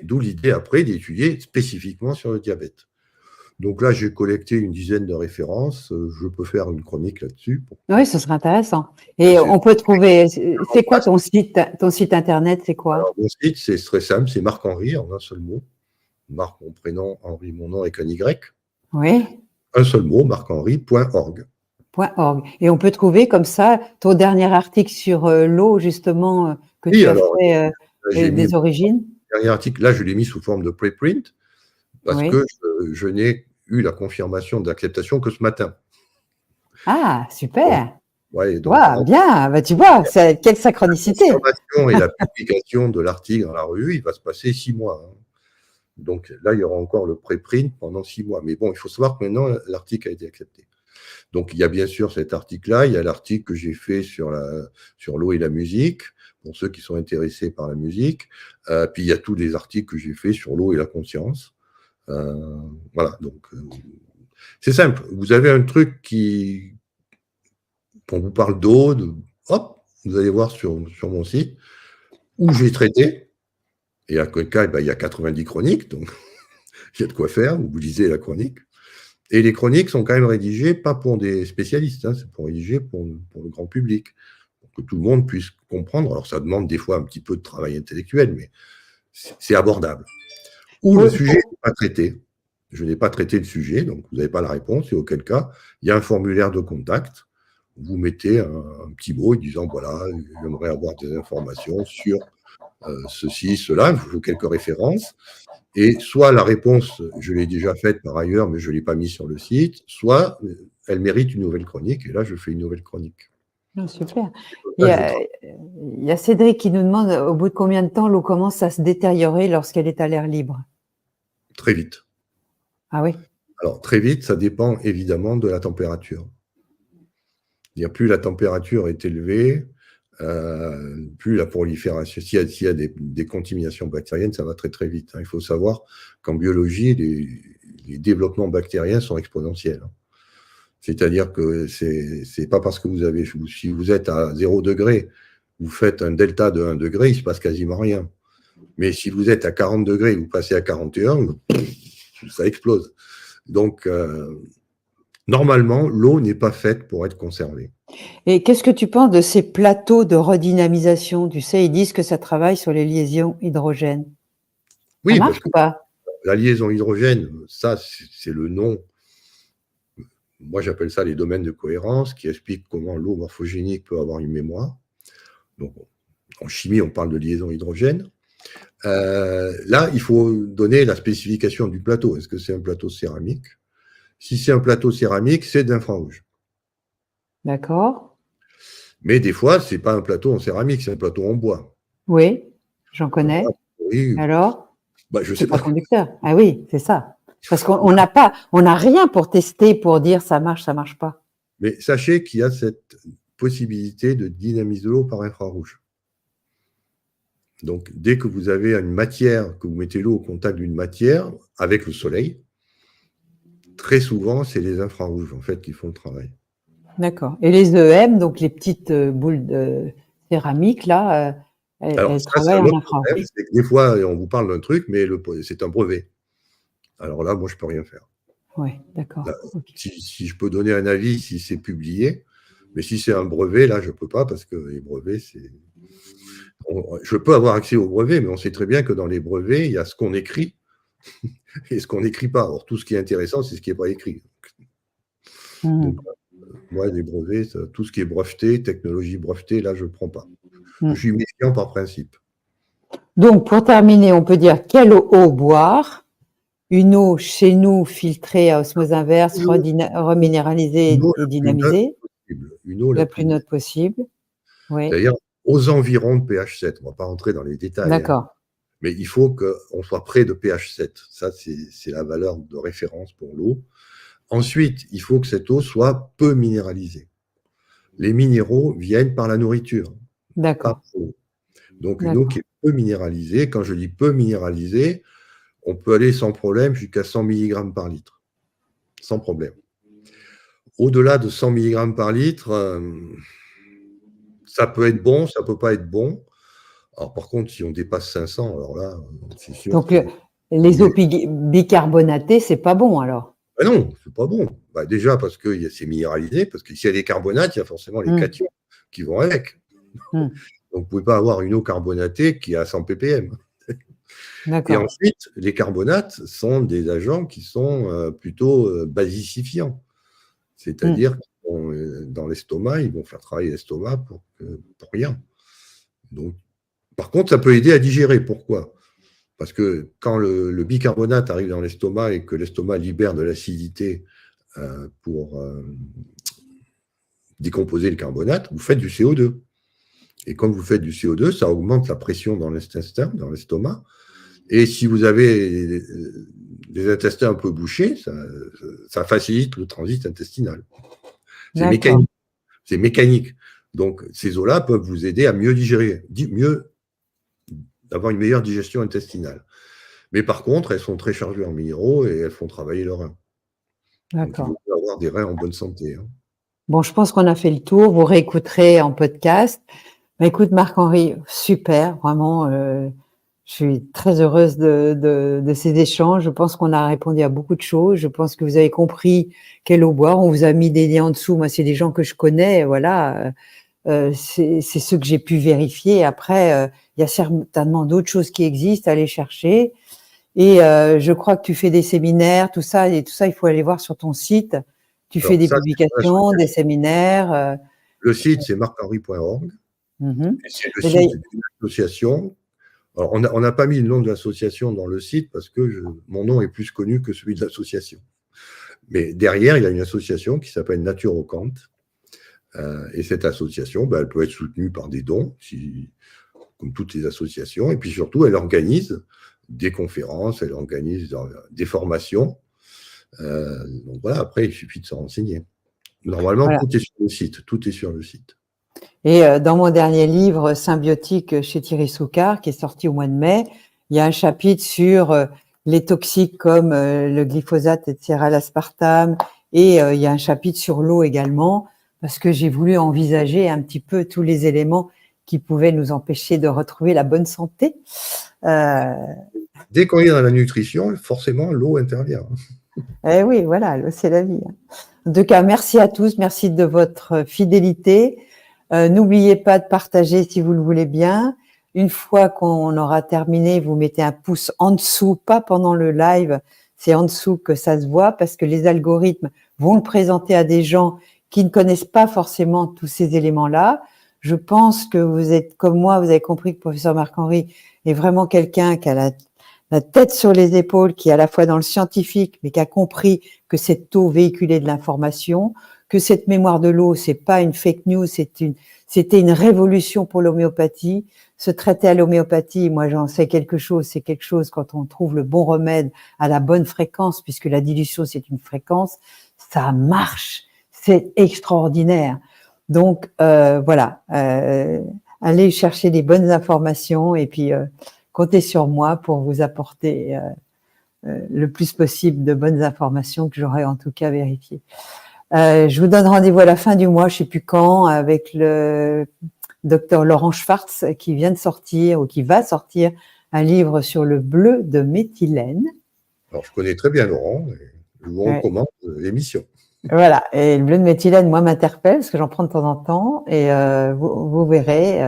D'où l'idée après d'étudier spécifiquement sur le diabète. Donc là, j'ai collecté une dizaine de références. Je peux faire une chronique là-dessus. Oui, ce serait intéressant. Et C'est on peut trouver, c'est quoi vaste. ton site internet, c'est quoi? Alors, mon site, c'est très simple, c'est Marc-Henri en un seul mot. Marc, mon prénom, Henri, mon nom avec un Y. Oui, Un seul mot, marchenri.org. .org. Et on peut trouver comme ça ton dernier article sur l'eau, justement, que Oui, tu as alors, fait j'ai mis des origines. le dernier article, là, je l'ai mis sous forme de preprint parce Oui. que je n'ai eu la confirmation d'acceptation que ce matin. Ah, Donc, super. ouais, donc, Waouh, bien. Bah, tu vois, quelle synchronicité. confirmation et la publication de l'article dans la revue, il va se passer 6 mois. Hein. Donc là, il y aura encore le préprint pendant 6 mois. Mais bon, il faut savoir que maintenant, l'article a été accepté. Donc, il y a bien sûr cet article-là. Il y a l'article que j'ai fait sur l'eau et la musique, pour ceux qui sont intéressés par la musique. Puis, il y a tous les articles que j'ai fait sur l'eau et la conscience. Voilà, donc c'est simple. Vous avez un truc quand vous parle d'eau, hop, vous allez voir sur mon site où j'ai traité. Et à quel cas, il y a 90 chroniques, donc il y a de quoi faire. Vous lisez la chronique. Et les chroniques sont quand même rédigées, pas pour des spécialistes, hein, c'est pour rédiger pour le grand public, pour que tout le monde puisse comprendre. Alors, ça demande des fois un petit peu de travail intellectuel, mais c'est abordable. Ou le Pour- sujet pour- n'est pas traité. Je n'ai pas traité le sujet, donc vous n'avez pas la réponse, et auquel cas, il y a un formulaire de contact. Vous mettez un petit mot disant voilà, j'aimerais avoir des informations sur ceci, cela, je vous fais quelques références. Et soit la réponse, je l'ai déjà faite par ailleurs, mais je ne l'ai pas mise sur le site, soit elle mérite une nouvelle chronique, et là, je fais une nouvelle chronique. Ah, super. Il Là, y je a, il y a Cédric qui nous demande au bout de combien de temps l'eau commence à se détériorer lorsqu'elle est à l'air libre. très vite. Ah oui, Alors, très vite, ça dépend évidemment de la température. C'est-à-dire, plus la température est élevée, plus la prolifération, s'il y a des contaminations bactériennes, ça va très très vite. Hein. Il faut savoir qu'en biologie, les développements bactériens sont exponentiels. Hein. C'est-à-dire que c'est pas parce que si vous êtes à 0 degré, vous faites un delta de 1 degré, il se passe quasiment rien. Mais si vous êtes à 40 degrés, vous passez à 41, ça explose. Donc, normalement, l'eau n'est pas faite pour être conservée. et qu'est-ce que tu penses de ces plateaux de redynamisation? Tu sais, ils disent que ça travaille sur les liaisons hydrogènes. Ça Oui, parce marche que ou pas? la liaison hydrogène, ça, c'est le nom. Moi, j'appelle ça les domaines de cohérence qui expliquent comment l'eau morphogénique peut avoir une mémoire. Donc, en chimie, on parle de liaison hydrogène. Là, il faut donner la spécification du plateau. Est-ce que c'est un plateau céramique? Si c'est un plateau céramique, c'est d'infrarouge. D'accord. Mais des fois, ce n'est pas un plateau en céramique, c'est un plateau en bois. Oui, j'en Alors là, connais. oui, Alors? Je sais C'est pas pas. conducteur. Ah oui, c'est ça. Parce qu'on n'a rien pour tester, pour dire ça marche pas. Mais sachez qu'il y a cette possibilité de dynamiser l'eau par infrarouge. Donc, dès que vous avez une matière, que vous mettez l'eau au contact d'une matière avec le soleil, très souvent, c'est les infrarouges en fait qui font le travail. D'accord. Et les EM, donc les petites boules de céramique, là, Alors, elles ça, c'est travaillent un en autre problème, infrarouge. c'est que des fois, on vous parle d'un truc, mais c'est un brevet. Alors là, moi, je peux rien faire. Oui, d'accord. Là, Ok. si je peux donner un avis, si c'est publié, mais si c'est un brevet, là, je peux pas parce que les brevets, je peux avoir accès aux brevets, mais on sait très bien que dans les brevets, il y a ce qu'on écrit et ce qu'on n'écrit pas. Or, tout ce qui est intéressant, c'est ce qui n'est pas écrit. Donc, moi, les brevets, tout ce qui est breveté, technologie brevetée, là, je ne prends pas. Je suis méfiant par principe. Donc, pour terminer, on peut dire quelle eau boire? Une eau chez nous filtrée à osmose inverse, reminéralisée et dynamisée, Une eau la plus neutre possible. Oui, c'est-à-dire aux environs de pH 7. On ne va pas rentrer dans les détails, hein. d'accord. Mais il faut qu'on soit près de pH 7. Ça, c'est la valeur de référence pour l'eau. Ensuite, il faut que cette eau soit peu minéralisée. Les minéraux viennent par la nourriture, pas D'accord. par l'eau. Donc, une eau D'accord. qui est peu minéralisée, quand je dis peu minéralisée, on peut aller sans problème jusqu'à 100 mg par litre. Sans problème. Au-delà de 100 mg par litre, ça peut être bon, ça ne peut pas être bon. Alors, par contre, si on dépasse 500, alors là, c'est sûr. Donc, les eaux bicarbonatées, c'est pas bon alors? Non, c'est pas bon. Déjà parce que c'est minéralisé, parce que s'il y a des carbonates, il y a forcément les cations qui vont avec. Donc, vous ne pouvez pas avoir une eau carbonatée qui est à 100 ppm. Et ensuite, les carbonates sont des agents qui sont plutôt basicifiants. C'est-à-dire que dans l'estomac, ils vont faire travailler l'estomac pour rien. Donc, par contre, ça peut aider à digérer. Pourquoi? Parce que quand le bicarbonate arrive dans l'estomac et que l'estomac libère de l'acidité pour décomposer le carbonate, vous faites du CO2. Et quand vous faites du CO2, ça augmente la pression dans l'intestin, dans l'estomac. Et si vous avez des intestins un peu bouchés, ça facilite le transit intestinal. C'est mécanique. C'est mécanique. Donc, ces eaux-là peuvent vous aider à mieux digérer, d'avoir une meilleure digestion intestinale. Mais par contre, elles sont très chargées en minéraux et elles font travailler le rein. Donc, il faut avoir des reins en bonne santé. Hein. Bon, je pense qu'on a fait le tour. Vous réécouterez en podcast. Écoute, Marc-Henri, super, vraiment. Je suis très heureuse de ces échanges. Je pense qu'on a répondu à beaucoup de choses. Je pense que vous avez compris quelle eau boire. On vous a mis des liens en dessous. Moi, c'est des gens que je connais. Voilà. C'est ceux que j'ai pu vérifier. Après, il y a certainement d'autres choses qui existent à aller chercher. Et je crois que tu fais des séminaires, tout ça, il faut aller voir sur ton site. Tu fais des publications, des séminaires. Le site, c'est marchenri.org. C'est le site d'une association. Alors, on n'a pas mis le nom de l'association dans le site parce que mon nom est plus connu que celui de l'association. Mais derrière, il y a une association qui s'appelle Naturocante. Et cette association, elle peut être soutenue par des dons, comme toutes les associations. Et puis surtout, elle organise des conférences, elle organise des formations. Donc voilà, après, il suffit de se renseigner. Normalement, voilà. Tout est sur le site. Et dans mon dernier livre, Symbiotique, chez Thierry Soucard, qui est sorti au mois de mai, il y a un chapitre sur les toxiques comme le glyphosate, etc., l'aspartame, et il y a un chapitre sur l'eau également, parce que j'ai voulu envisager un petit peu tous les éléments qui pouvaient nous empêcher de retrouver la bonne santé. Dès qu'on est dans la nutrition, forcément, l'eau intervient. Eh oui, voilà, l'eau, c'est la vie. En tout cas, merci à tous, merci de votre fidélité. N'oubliez pas de partager si vous le voulez bien. Une fois qu'on aura terminé, vous mettez un pouce en dessous, pas pendant le live, c'est en dessous que ça se voit parce que les algorithmes vont le présenter à des gens qui ne connaissent pas forcément tous ces éléments-là. Je pense que vous êtes comme moi, vous avez compris que le professeur Marc-Henri est vraiment quelqu'un qui a la tête sur les épaules, qui est à la fois dans le scientifique, mais qui a compris que cette eau véhiculait de l'information, que cette mémoire de l'eau, c'est pas une fake news, c'était une révolution pour l'homéopathie. Se traiter à l'homéopathie, moi j'en sais quelque chose, c'est quelque chose quand on trouve le bon remède à la bonne fréquence, puisque la dilution c'est une fréquence, ça marche, c'est extraordinaire. Donc voilà, allez chercher les bonnes informations et puis comptez sur moi pour vous apporter le plus possible de bonnes informations que j'aurai en tout cas vérifiées. Je vous donne rendez-vous à la fin du mois, je sais plus quand, avec le docteur Laurent Schwartz qui vient de sortir ou qui va sortir un livre sur le bleu de méthylène. Alors, je connais très bien Laurent, et je vous recommande l'émission. Voilà, et le bleu de méthylène, moi, m'interpelle parce que j'en prends de temps en temps et vous verrez,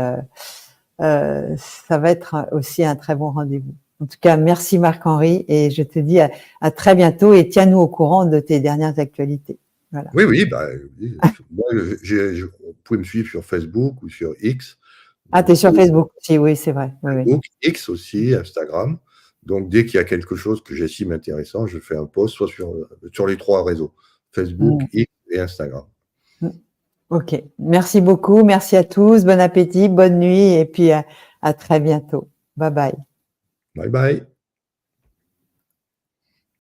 ça va être aussi un très bon rendez-vous. En tout cas, merci Marc-Henri et je te dis à très bientôt et tiens-nous au courant de tes dernières actualités. Voilà. Oui, oui, moi, vous pouvez me suivre sur Facebook ou sur X. Ah, tu es sur Facebook aussi, oui, c'est vrai. Oui, Facebook, X aussi, Instagram. Donc, dès qu'il y a quelque chose que j'estime intéressant, je fais un post, soit sur les 3 réseaux, Facebook, X et Instagram. Ok, merci beaucoup, merci à tous, bon appétit, bonne nuit et puis à très bientôt. Bye bye. Bye bye.